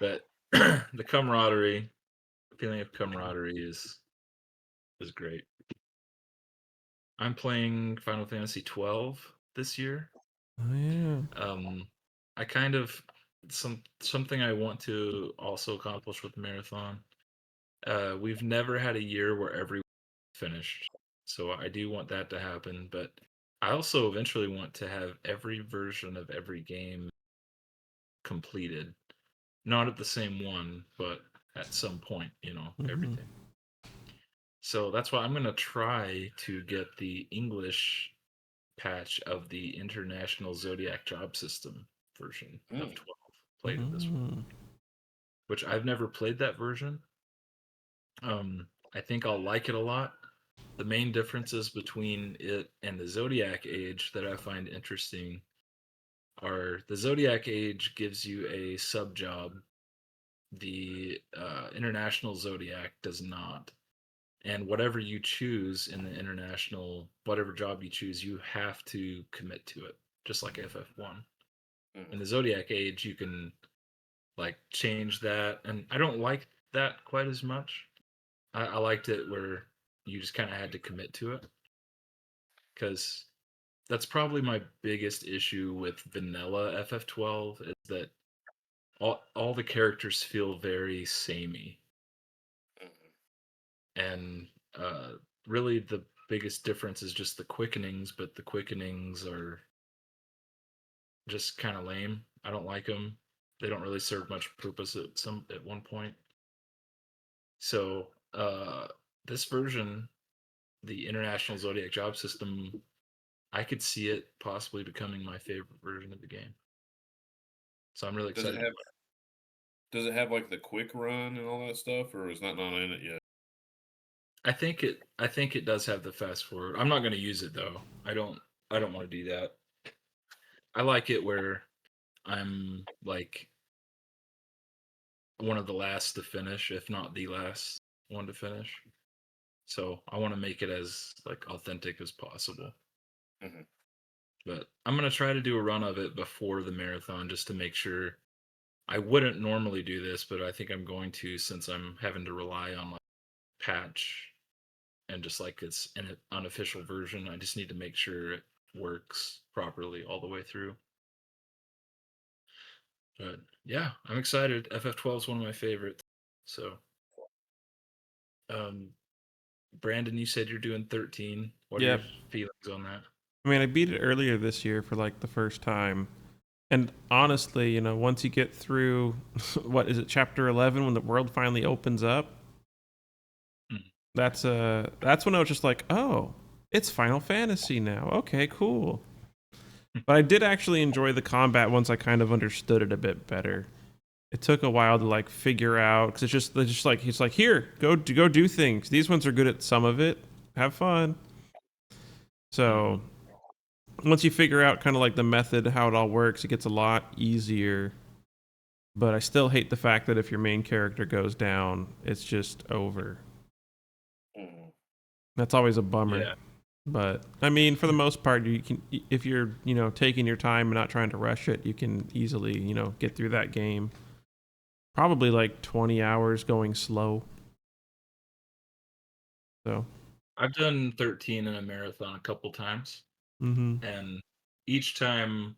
But the camaraderie, the feeling of camaraderie is great. I'm playing Final Fantasy 12 this year. Oh yeah. Um, I kind of something I want to also accomplish with the marathon. We've never had a year where everyone finished, so I do want that to happen. But I also eventually want to have every version of every game completed, not at the same one, but at some point, Mm-hmm. everything. So that's why I'm gonna try to get the English patch of the International Zodiac Job System version of Mm. 12 played in this one, Mm-hmm. which I've never played that version. I think I'll like it a lot. The main differences between it and the Zodiac Age that I find interesting are the Zodiac Age gives you a sub job. The International Zodiac does not. And whatever you choose in the international, whatever job you choose, you have to commit to it, just like FF1. In Mm. the Zodiac Age, you can like change that, and I don't like that quite as much. I liked it where you just kind of had to commit to it because that's probably my biggest issue with vanilla FF12 is that all the characters feel very samey, and uh, really the biggest difference is just the quickenings, but the quickenings are just kind of lame. I don't like them. They don't really serve much purpose at one point. So this version, the International Zodiac Job System, I could see it possibly becoming my favorite version of the game. So I'm really Does it excited. have does it have like the quick run and all that stuff, or is that not in it yet? I think it does have the fast forward. I'm not going to use it though. I don't want to do that. I like it where I'm like one of the last to finish, if not the last one to finish. So I want to make it as like authentic as possible. Mhm. But I'm gonna try to do a run of it before the marathon just to make sure. I wouldn't normally do this, but I think I'm going to since I'm having to rely on like patch and just like it's an unofficial version. I just need to make sure it works properly all the way through. But yeah, I'm excited. FF12 is one of my favorites. So, um, Brandon, you said you're doing 13. What are your Yep. feelings on that? I mean, I beat it earlier this year for like the first time. And honestly, once you get through, what is it, chapter 11, when the world finally opens up, Mm. that's when I was just like, oh, it's Final Fantasy now. Okay, cool. But I did actually enjoy the combat once I kind of understood it a bit better. It took a while to like figure out because it's just like he's like, here, go do things. These ones are good at some of it. Have fun. So once you figure out kind of like the method, how it all works, it gets a lot easier. But I still hate the fact that if your main character goes down, it's just over. Mhm. That's always a bummer. Yeah. But I mean, for the most part, you can, if you're taking your time and not trying to rush it, you can easily get through that game. Probably like 20 hours going slow. So. I've done 13 in a marathon a couple times, Mm-hmm. and each time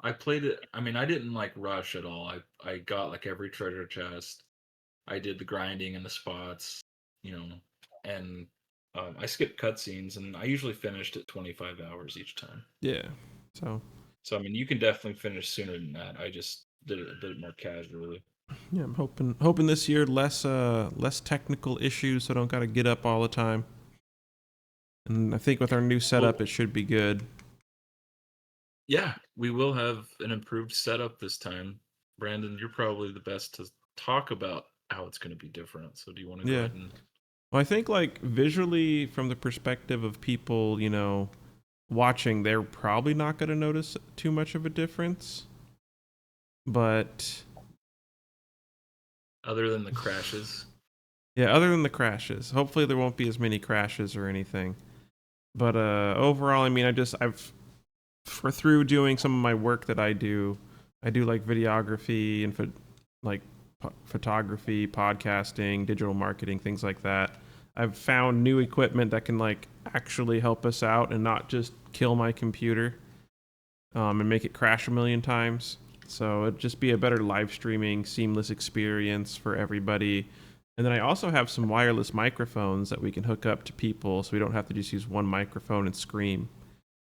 I played it. I mean, I didn't like rush at all. I got like every treasure chest. I did the grinding and the spots, you know, and I skipped cutscenes, and I usually finished at 25 hours each time. Yeah. So. So I mean, you can definitely finish sooner than that. I just did it a bit more casually. Yeah, I'm hoping this year less technical issues, so I don't got to get up all the time. And I think with our new Well, setup, it should be good. yeah, we will have an improved setup this time. Brandon, you're probably the best to talk about how it's going to be different. So do you want to go Yeah. ahead and Well, I think like visually, from the perspective of people, watching, they're probably not going to notice too much of a difference. But other than the crashes? yeah, other than the crashes, hopefully there won't be as many crashes or anything. But overall, I mean, I've for through doing some of my work that I do like videography and like photography, podcasting, digital marketing, things like that. I've found new equipment that can like actually help us out and not just kill my computer and make it crash a million times. So it'd just be a better live streaming, seamless experience for everybody. And then I also have some wireless microphones that we can hook up to people so we don't have to just use one microphone and scream.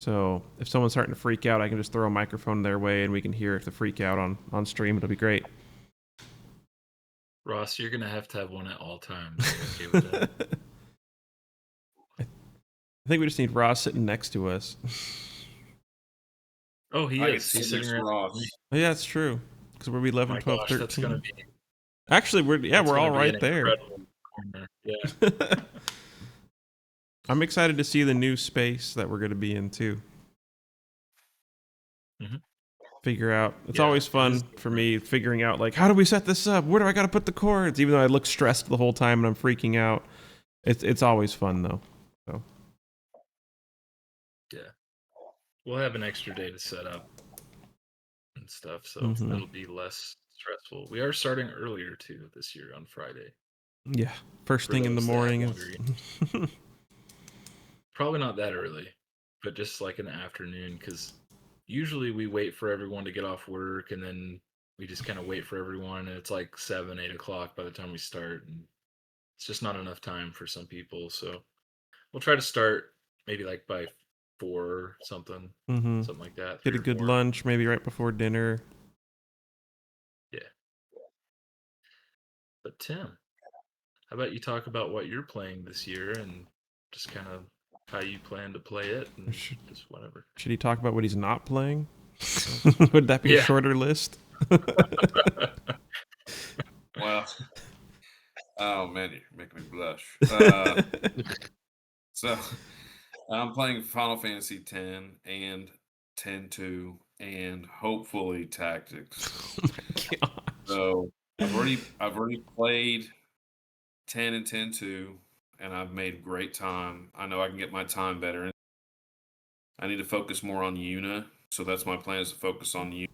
So if someone's starting to freak out, I can just throw a microphone their way and we can hear if they freak out on stream. It'll be great. Ross, you're going to have one at all times. Okay with that? I think we just need Ross sitting next to us. Oh, he I can is. He's sit sitting next to right Ross. next to me. Oh, yeah, that's true. Because we're 11, My 12, gosh, that's going to 13. be Actually, we're all an right there. incredible corner. Yeah. I'm excited to see the new space that we're going to be in too. Mm-hmm. Figure out. It's Yeah, always it fun is for me figuring out like how do we set this up? Where do I got to put the cords? Even though I look stressed the whole time and I'm freaking out, it's always fun though. So Yeah. We'll have an extra day to set up and stuff, so Mhm. it'll be less stressful. We are starting earlier too this year on Friday. Yeah, first For thing in the those that morning have is longer, probably not that early. but just like in the afternoon, because usually we wait for everyone to get off work, and then we just kind of wait for everyone, and it's like 7, 8 o'clock by the time we start, and it's just not enough time for some people. So we'll try to start maybe like by 4 or something, Mm-hmm. something like that, Get 3 a or good 4. lunch, maybe right before dinner. Yeah. But Tim, how about you talk about what you're playing this year and just kind of how you plan to play it Or and just whatever. should he talk about what he's not playing? Would that be a Yeah. shorter list? Well, oh man, you're making me blush. So I'm playing Final Fantasy X and 10-2 and hopefully Tactics. Oh my god. So I've already played 10 and 10-2 and I've made great time. I know I can get my time better. I need to focus more on Yuna, so that's my plan, is to focus on Yuna.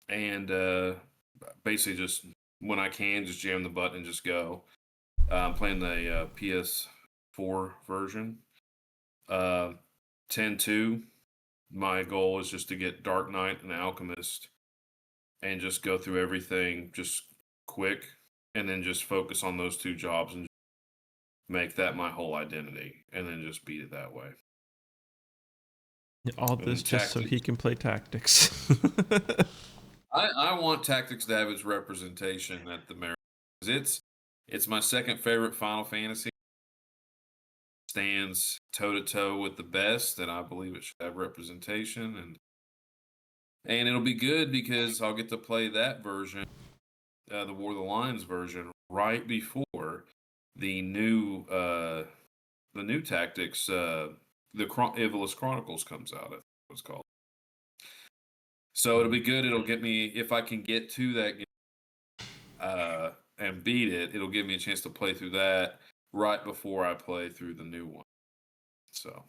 And basically just when I can, just jam the button and just go. I'm playing the PS4 version. 10-2, my goal is just to get Dark Knight and Alchemist and just go through everything just quick and then just focus on those 2 jobs and make that my whole identity and then just beat it that way. All And this then just so he Tactics. can play Tactics. I want Tactics to have its representation at the American. It's my second favorite Final Fantasy. Stands toe to toe with the best, and I believe it should have representation, and it'll be good because I'll get to play that version, the War of the Lions version, right before the new Tactics, the Evilus Chronicles comes out. I think it's called. So it'll be good. It'll get me, if I can get to that game and beat it. It'll give me a chance to play through that right before I play through the new one. So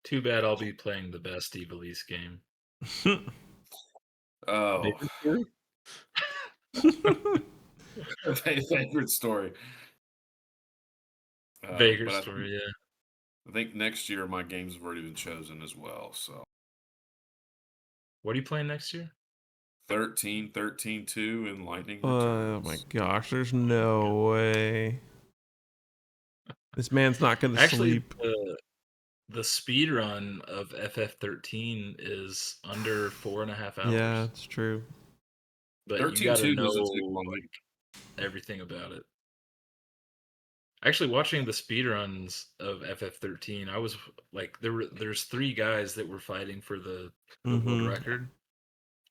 Too bad I'll be playing the best Evilise game. oh, Favorite story? favorite story. Vagrant But story, yeah. I think next year my games have already been chosen as well. So What are you playing next year? 13, 13-2, and Lightning Oh my Returns. gosh, there's no way. This man's not gonna Actually, sleep. the speed run of FF13 is under 4.5 Yeah, hours. it's true. But you got to 13-2 know doesn't take long. like everything about it. Actually, watching the speed runs of FF13, I was like, there's 3 guys that were fighting for the world Mm-hmm. record,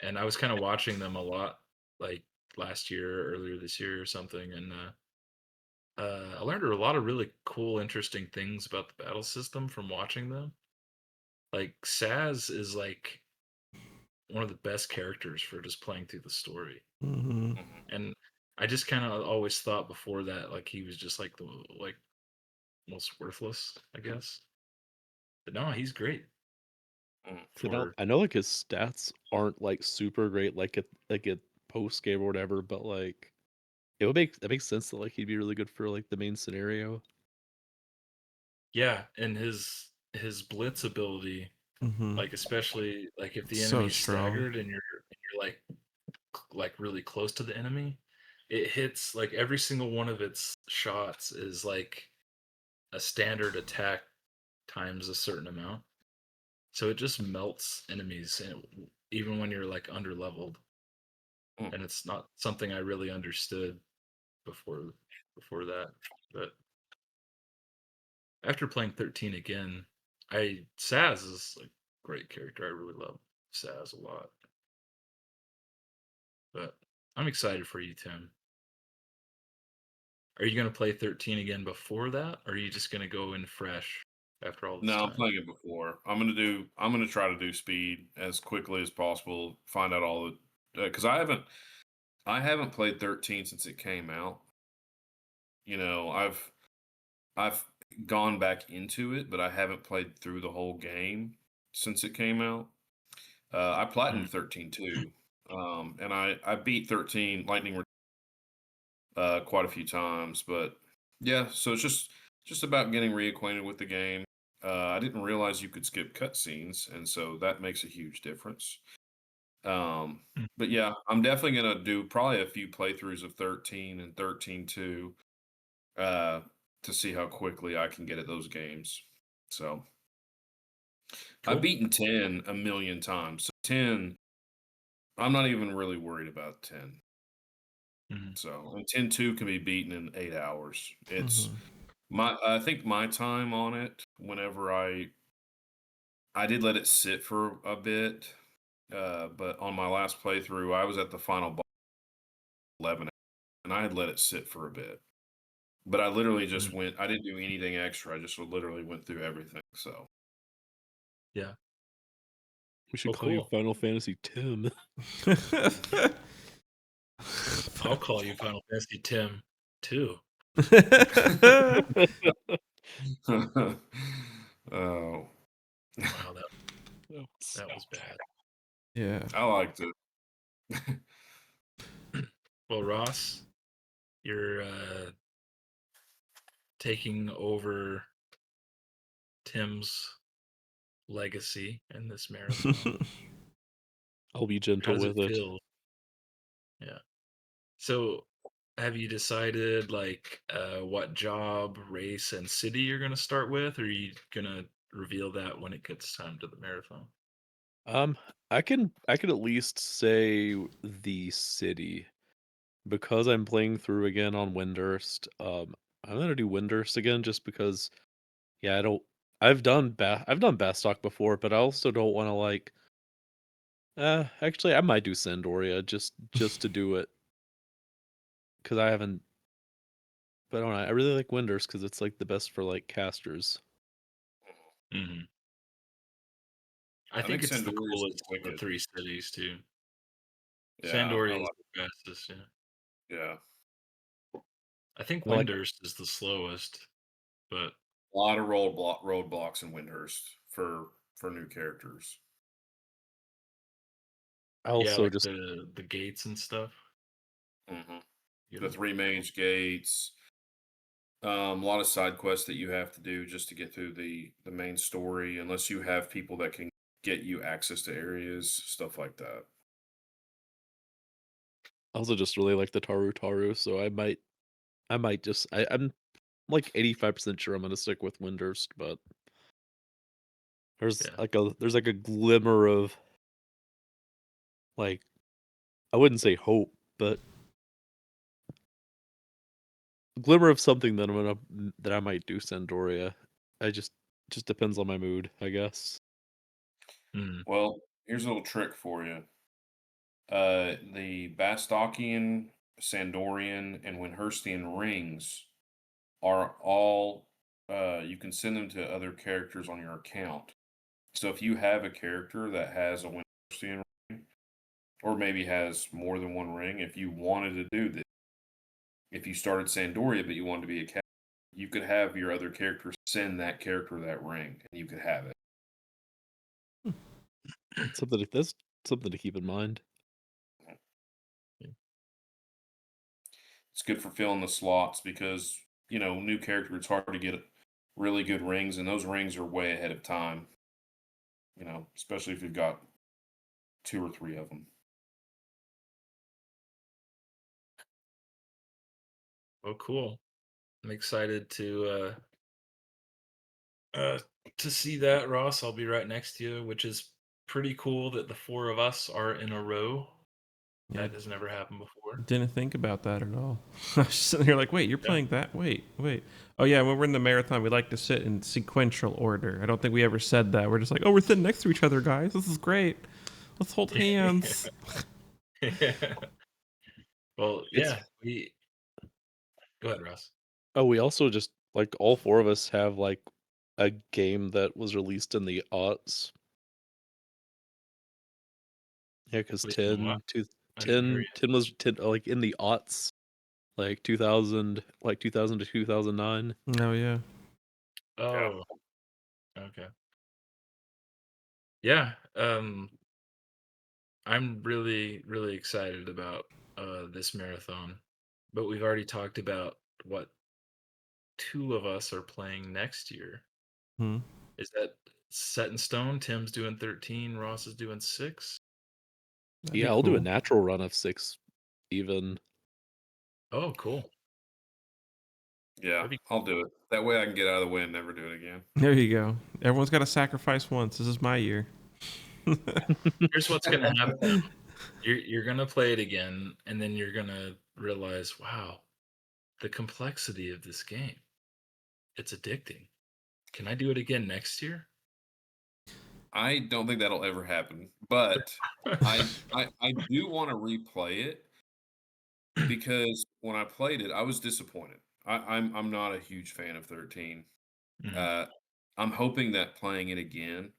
and I was kind of watching them a lot, like last year, earlier this year, or something, and I learned a lot of really cool, interesting things about the battle system from watching them. Like Saz is like one of the best characters for just playing through the story, Mm-hmm. Mhm. and I just kind of always thought before that like he was just like the like most worthless, I guess. But no, he's great Mhm. for. I know like his stats aren't like super great like a post game or whatever, but like that makes sense that like he'd be really good for like the main scenario. Yeah, and his blitz ability, Mm-hmm. like especially like if the So enemy's strong. staggered and you're like really close to the enemy, it hits like every single one of its shots is like a standard attack times a certain amount. So it just melts enemies even when you're like under leveled. Mm. And it's not something I really understood before that. But after playing 13 again, Saz is a great character. I really love Saz a lot. But I'm excited for you, Tim. Are you going to play 13 again before that, or are you just going to go in fresh after all this No, I'm time? playing it before. I'm gonna try to do speed as quickly as possible. Find out all the because I haven't played 13 since it came out. You know, I've gone back into it, but I haven't played through the whole game since it came out. I Mm. platinumed 13 too, and I beat 13 Lightning quite a few times. But yeah, so it's just just about getting reacquainted with the game. I didn't realize you could skip cutscenes, and so that makes a huge difference. Um, Mm. but yeah, I'm definitely gonna do probably a few playthroughs of 13 and 13-2 uh, to see how quickly I can get at those games. So I've Cool. beaten 10 a million times. So 10, I'm not even really worried about 10. Mhm. So and 10-2 can be beaten in 8 hours. It's Mhm. I think my time on it, whenever I did let it sit for a bit, but on my last playthrough, I was at the final boss 11, and I had let it sit for a bit. But I literally Mm. just went. I didn't do anything extra. I just literally went through everything. So Yeah. We should Well, call you cool. Final Fantasy Tim. I'll call you Final Fantasy Tim too. oh, Wow, that was bad. Yeah. I liked it. Well, Ross, you're taking over Tim's legacy in this marathon. I'll be How gentle does it with it. feel? Yeah. So, have you decided like what job, race, and city you're gonna start with, or are you gonna reveal that when it gets time to the marathon? Um, I can at least say the city because I'm playing through again on Windurst. I'm gonna do Windurst again just because. Yeah, I don't. I've done Bastock before, but I also don't want to like. Actually, I might do Sandoria just to do it because I haven't. But I don't know. I really like Windurst because it's like the best for like casters. Hmm. I I think think it's the Sandoria's the coolest of the quickest. three cities too. Yeah, I Sandoria is like. the fastest. Yeah. Yeah, I think I like. Windurst is the slowest, but a lot of roadblocks in Windhurst for new characters. I yeah, also like just the gates and stuff. Hmm You The know. three mage gates. A lot of side quests that you have to do just to get through the main story, unless you have people that can get you access to areas, stuff like that. also just really like the Taru, so I might just I'm like 85% sure I'm gonna stick with Windurst, but Yeah. there's like a glimmer of like I wouldn't say hope, but a glimmer of something that I might do Sandoria. I just depends on my mood, I guess. Mm. Well, here's a little trick for you. The Bastokian, Sandorian, and Windhurstian rings are all you can send them to other characters on your account. So if you have a character that has a Windhurstian ring, or maybe has more than one ring, if you wanted to do this, if you started Sandoria but you wanted to be a cat, you could have your other character send that character that ring, and you could have it. That's something to keep in mind. It's good for filling the slots because new character. It's hard to get really good rings, and those rings are way ahead of time. Especially if you've got two or three of them. Well, cool. I'm excited uh to see that, Ross. I'll be right next to you, which is pretty cool that the four of us are in a row. Yeah, That has never happened before. didn't think about that at all. I was just sitting here like, wait, you're Yeah. playing that? Wait. Oh yeah, when we're in the marathon, we like to sit in sequential order. I don't think we ever said that. We're just like, oh, we're sitting next to each other, guys. This is great. Let's hold hands. Yeah. Well, It's yeah, we go ahead, Ross. Oh, we also just like all four of us have like a game that was released in the aughts. Yeah, because Please know what? I didn't hear 10 was 10 like in the aughts, like 2000 to 2009. Oh yeah. you. Yeah. Oh, okay. Yeah. I'm really, really excited about this marathon. But we've already talked about what two of us are playing next year. Hmm. Is that set in stone? Tim's doing 13, Ross is doing 6. That'd Yeah, be I'll do a cool. natural run of 6 even. Oh, cool. Yeah, That'd be I'll do it. That way I can get out of the way and never do it again. There you go. Everyone's got to sacrifice once. This is my year. Here's what's gonna happen. You're gonna play it again, and then you're gonna realize, wow, the complexity of this game. It's addicting. Can I do it again next year? I don't think that'll ever happen, but I do want to replay it because when I played it, I was disappointed. I'm not a huge fan of 13. Mhm. Uh, I'm hoping that playing it again,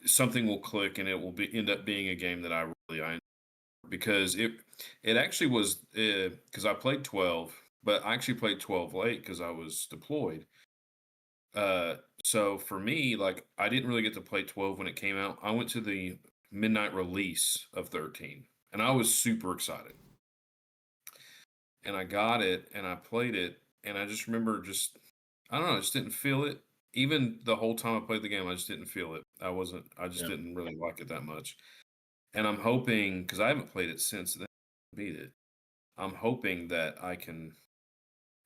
something will click and it will end up being a game that I enjoy because it actually was because I played 12, but I actually played 12 late because I was deployed. So for me, like I didn't really get to play 12 when it came out. I went to the midnight release of 13 and I was super excited. And I got it and I played it and I just remember I don't know, I just didn't feel it. Even the whole time I played the game, I just didn't feel it. I just Yeah. didn't really like it that much. And I'm hoping because I haven't played it since then, beat it. I'm hoping that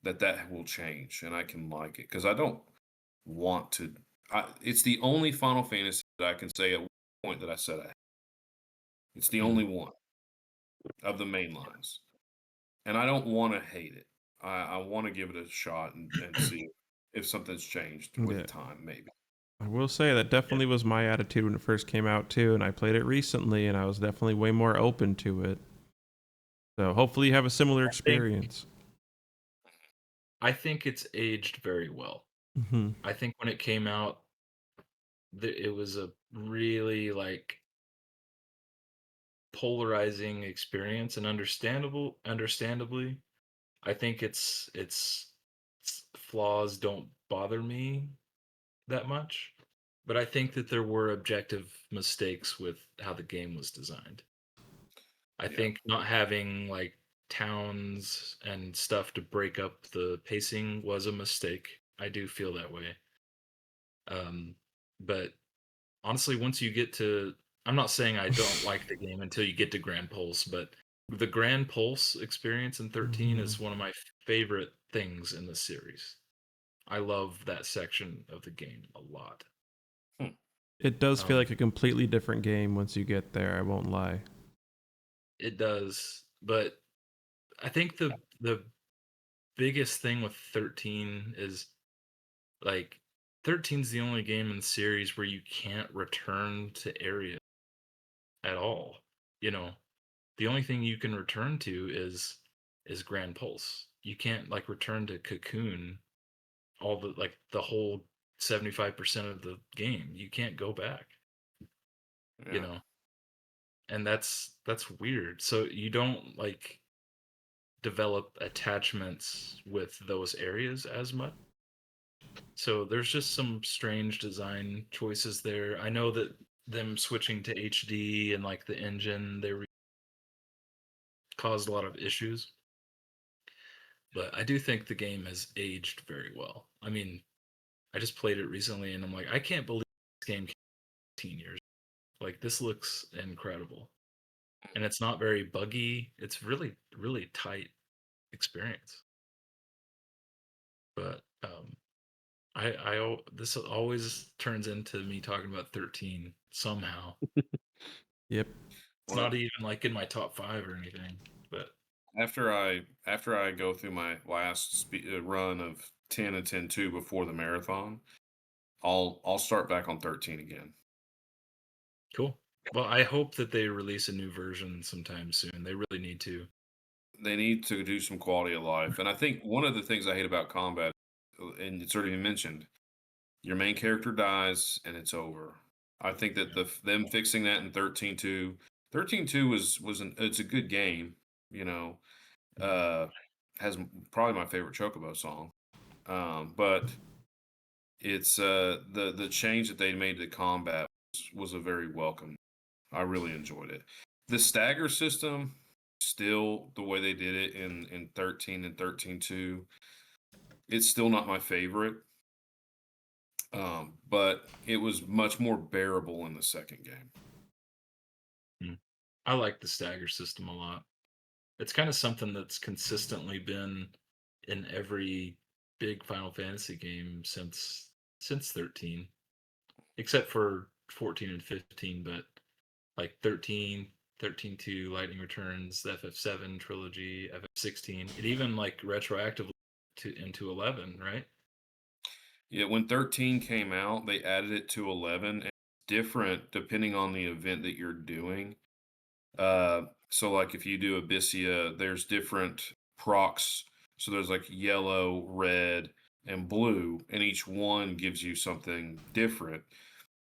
that will change and I can like it because I don't want to. It's the only Final Fantasy that I can say at one point that I said I had. It's the Mm. only one of the main lines, and I don't want to hate it. I want to give it a shot and see if something's changed Yeah. with time, maybe. I will say that definitely was my attitude when it first came out too, and I played it recently, and I was definitely way more open to it. So hopefully you have a similar I think experience. I think it's aged very well. Hmm. I think when it came out, it was a really like polarizing experience and understandably. I think its flaws don't bother me that much, but I think that there were objective mistakes with how the game was designed. I Yeah, think not having like towns and stuff to break up the pacing was a mistake. I do feel that way. Um, but honestly, once you get to, I'm not saying I don't like the game until you get to Grand Pulse, but the Grand Pulse experience in 13 Hmm. is one of my favorite things in the series. I love that section of the game a lot. hmm. It does feel Um, like a completely different game once you get there. I won't lie. it does, but I think the biggest thing with 13 is like 13 is the only game in the series where you can't return to area at all. You know, the only thing you can return to is Grand Pulse. You can't like return to Cocoon all the whole 75% of the game. You can't go back, you Yeah, know. And that's weird. So you don't like develop attachments with those areas as much. So there's just some strange design choices there. I know that them switching to HD and like the engine caused a lot of issues, but I do think the game has aged very well. I mean, I just played it recently and I'm like, I can't believe this game came 15 years. Like this looks incredible. And it's not very buggy. It's really tight experience. But this always turns into me talking about 13 somehow. Yep. It's well, not even like in my top 5 or anything, but after I go through my last run of 10 and 10-2 before the marathon, I'll start back on 13 again. cool. Well, I hope that they release a new version sometime soon. They really need to. They need to do some quality of life. And I think one of the things I hate about combat, and it's already been mentioned, your main character dies and it's over. I think that them fixing that in 13.2, 13.2 it's a good game, you know. Uh has probably my favorite Chocobo song. But it's the change that they made to combat was a very welcome. I really enjoyed it. The stagger system, still the way they did it in 13 and 13.2, It's still not my favorite, but it was much more bearable in the second game. I like the stagger system a lot. It's kind of something that's consistently been in every big Final Fantasy game since 13, except for 14 and 15, but like 13, 13-2, Lightning Returns, the FF7 trilogy, FF16, it even like retroactively into 11, right? Yeah, when 13 came out, they added it to 11, and it's different depending on the event that you're doing. So like if you do Abyssia, there's different procs. So there's like yellow, red, and blue, and each one gives you something different.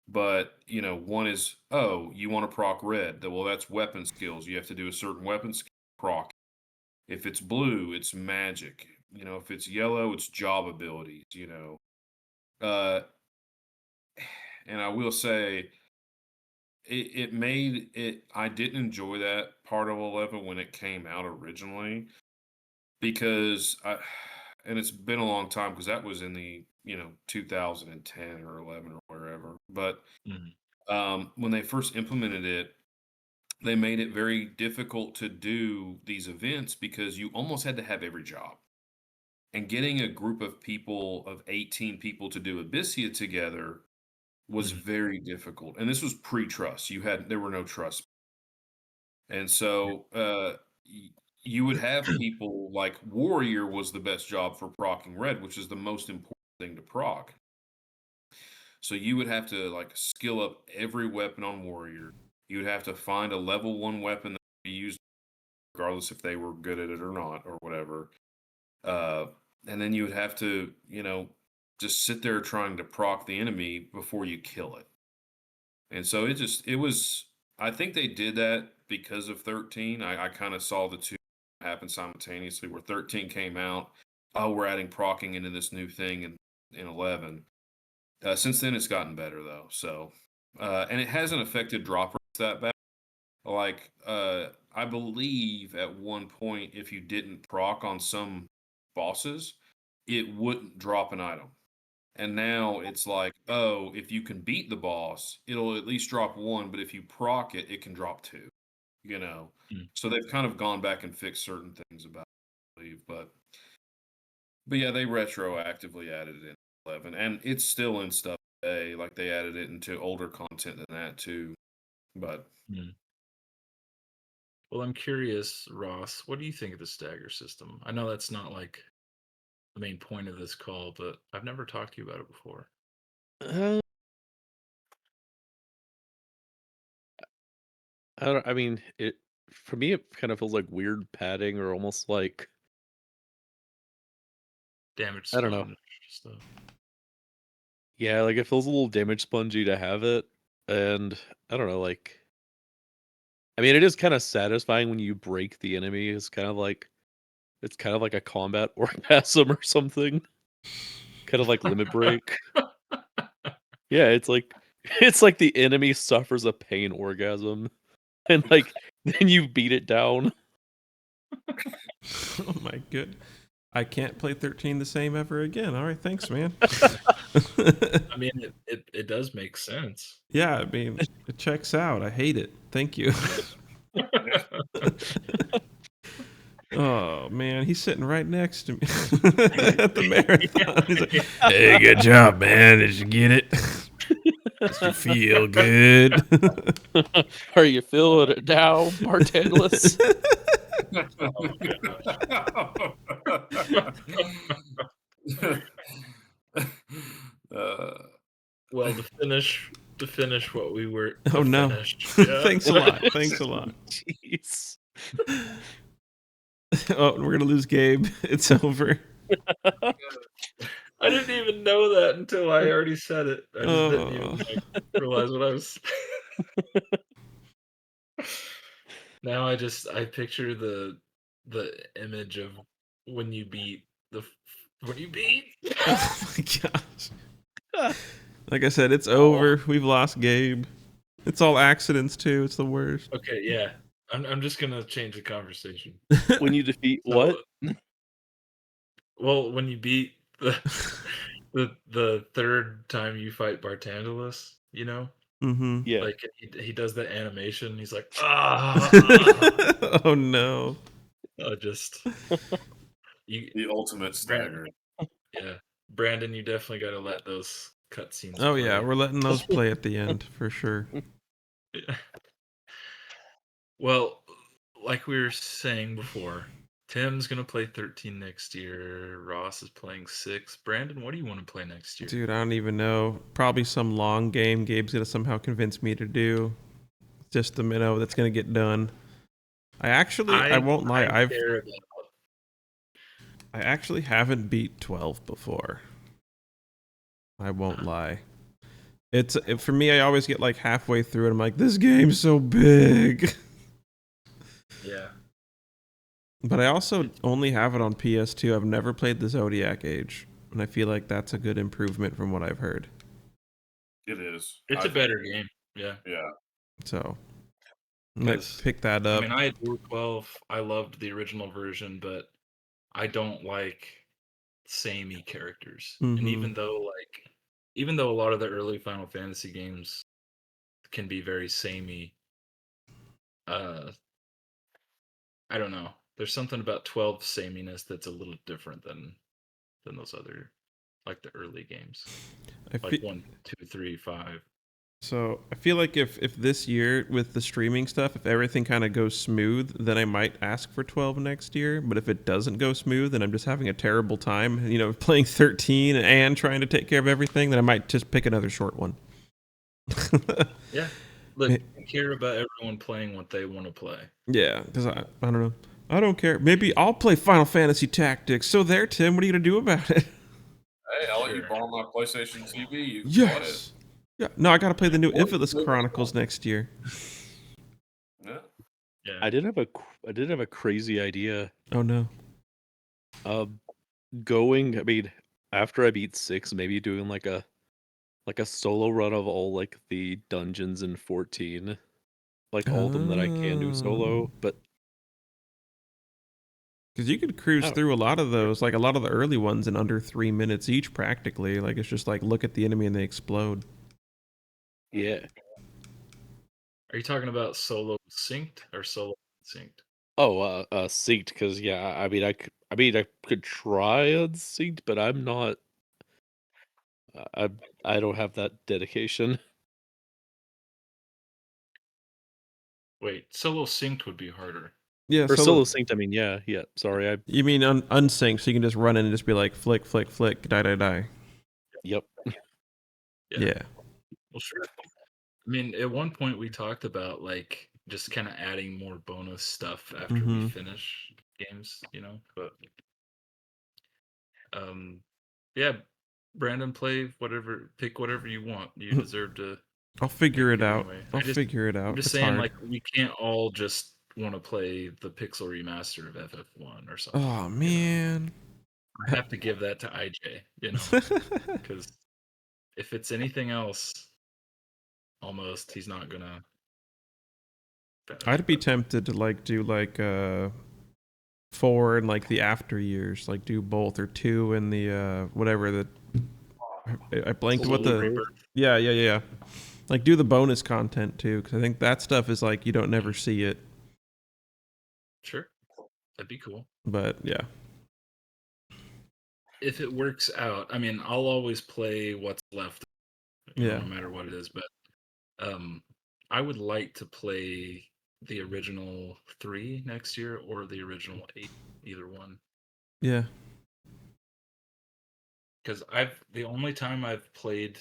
But one is, oh, you want to proc red. Well, that's weapon skills. You have to do a certain weapon skill proc. If it's blue, it's magic. If it's yellow, it's job abilities. Uh, and I will say, it made it. I didn't enjoy that part of 11 when it came out originally because and it's been a long time because that was in the 2010 or 11 or wherever. But Mhm. when they first implemented it, they made it very difficult to do these events because you almost had to have every job. And getting a group of people of 18 people to do Abyssia together was Mhm. very difficult. And this was pre-trust. There were no trust. And Yeah. so you would have people like Warrior was the best job for procking red, which is the most important thing to proc. So you would have to like skill up every weapon on Warrior. You would have to find a level 1 weapon that would be used regardless if they were good at it or not or whatever. And then you would have to, just sit there trying to proc the enemy before you kill it. And so it was, I think they did that because of 13. I kind of saw the two happen simultaneously where 13 came out. Oh, we're adding procking into this new thing in 11. Since then, it's gotten better though. So, and it hasn't affected drop rates that bad. Like, I believe at one point, if you didn't proc on some bosses, it wouldn't drop an item. And now it's like, oh, if you can beat the boss, it'll at least drop one, but if you proc it, it can drop two, you know. Mm. So they've kind of gone back and fixed certain things about it, I believe. But yeah, they retroactively added it in 11, and it's still in stuff today. Like they added it into older content than that too. But Mm. Well, I'm curious, Ross, what do you think of the stagger system? I know that's not like the main point of this call, but I've never talked to you about it before. Uh, I mean, it for me it kind of feels like weird padding or almost like Damage I don't know. sponge stuff. Yeah, like it feels a little damage spongy to have it, and I don't know, like I mean, it is kind of satisfying when you break the enemy. It's kind of like a combat orgasm or something. Kind of like limit break. Yeah, it's like the enemy suffers a pain orgasm, and like then you beat it down. Oh my good. I can't play 13 the same ever again. All right, thanks, man. I mean, it does make sense. Yeah, I mean, it checks out. I hate it. Thank you. Oh man, he's sitting right next to me at the marathon. He's like, "Hey, good job, man. Did you get it? Did you feel good?" Are you feeling it now, Bartendless? Oh my gosh. Well, to finish what we were Oh to no. finish. Yeah. Thanks a lot. Thanks a lot. Jeez. Oh, we're gonna lose Gabe. It's over. I didn't even know that until I already said it. I just didn't even Oh. realize what I was. Now I picture the image of when you beat when you beat. Oh my gosh. Like I said, it's Oh. over. We've lost Gabe. It's all accidents too. It's the worst. Okay, yeah. I'm just gonna change the conversation. When you defeat So, what? well, when you beat the third time you fight Bartandalus, you know, Mm-hmm. Yeah. like he does the animation. He's like, ah, Oh no. just you, The ultimate Brandon. stagger. Yeah, Brandon, you definitely got to let those cutscenes Oh yeah, play. we're letting those play at the end for sure. Well, like we were saying before, Tim's gonna play 13 next year. Ross is playing 6. Brandon, what do you want to play next year? Dude, I don't even know. Probably some long game Gabe's gonna somehow convince me to do. Just the minnow that's gonna get done. I won't lie, I care about. I actually haven't beat 12 before. I won't lie. For me, I always get like halfway through it. I'm like, this game's so big. Yeah, But I also only have it on PS2. I've never played the Zodiac Age, and I feel like that's a good improvement from what I've heard. It is. it's I a think. better game. Yeah, Yeah. So I might because pick that I up. mean, I adore 12. I loved the original version, but I don't like samey characters. And Mm-hmm. even though a lot of the early Final Fantasy games can be very samey, uh, I don't know. There's something about 12 sameness that's a little different than those other, like the early games, I like feel 1, 2, 3, 5. so. I feel like if this year with the streaming stuff, if everything kind of goes smooth, then I might ask for 12 next year. But if it doesn't go smooth and I'm just having a terrible time, playing 13 and trying to take care of everything, then I might just pick another short one. Yeah, look, I care about everyone playing what they want to play. Yeah, because I don't know. I don't care. Maybe I'll play Final Fantasy Tactics. So there, Tim. What are you gonna do about it? Hey, I'll let you Sure. borrow my PlayStation TV. You can play it. Yes. Yeah. No, I gotta play the new What? Infamous Chronicles next year. Yeah. Yeah, I did have a crazy idea. Oh no. Going. I mean, after I beat 6, maybe doing like a solo run of all like the dungeons in 14, like all of them that I can do solo. But Because you could cruise I don't, through a lot of those, like a lot of the early ones, in under 3 minutes each, practically. Like it's just like look at the enemy and they explode. yeah. are you talking about solo synced or solo synced? Oh, synced, because yeah, I could try unsynced, but I'm not. I I don't have that dedication. Wait, solo synced would be harder. Yeah. Or Solo. solo synced. I mean, yeah, yeah. Sorry, I. You mean unsynced, so you can just run in and just be like flick, flick, flick, die, die, die. Yep. Yeah. Yeah. Well, sure. I mean, at one point we talked about like just kind of adding more bonus stuff after we Mm-hmm. finish games, But um, yeah, Brandon, pick whatever you want. You deserve to I'll figure pick it it out. anyway. I'll figure it I'm out. just It's saying, hard. like, we can't all just want to play the pixel remaster of FF1 or something. Oh man. I have to give that to IJ, because if it's anything else, almost he's not gonna finish. I'd be tempted to like do like 4 and like the after years, like do both, or 2 and the whatever the I blanked what Solo the Rebirth. yeah. Like do the bonus content too, because I think that stuff is like you don't never see it. Sure, that'd be cool. But yeah. If it works out, I mean, I'll always play what's left, Yeah. no matter what it is. But I would like to play the original 3 next year or the original 8, either one. Yeah. Because the only time I've played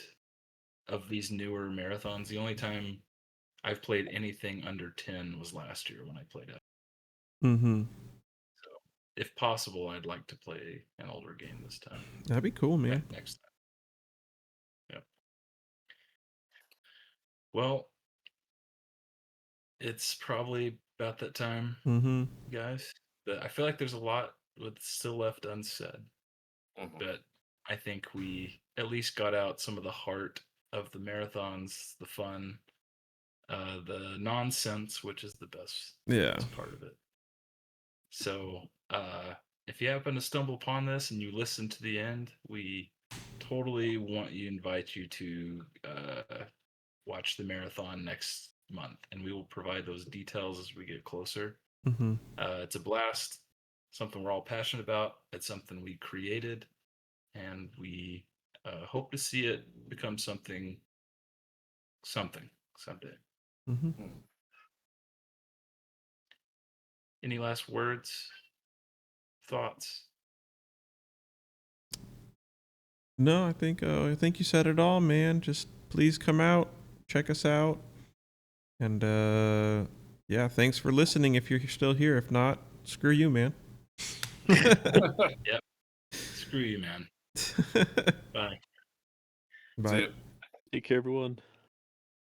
of these newer marathons, the only time I've played anything under 10 was last year when I played it. Mm-hmm. So, if possible, I'd like to play an older game this time. That'd be cool, man. Next time. Yeah. Well, it's probably about that time, Mm-hmm. guys. But I feel like there's a lot that's still left unsaid. Mhm. But I think we at least got out some of the heart of the marathons, the fun, the nonsense, which is the best Yeah. part of it. So, if you happen to stumble upon this and you listen to the end, we totally invite you to watch the marathon next month, and we will provide those details as we get closer. Mm-hmm. It's a blast, something we're all passionate about. It's something we created, and we hope to see it become something someday. Mm-hmm. Any last words, thoughts? No, I think you said it all, man. Just please come out, check us out, and yeah, thanks for listening. If you're still here, if not, screw you, man. Yep. Screw you, man. Bye. Bye. See ya. Take care, everyone.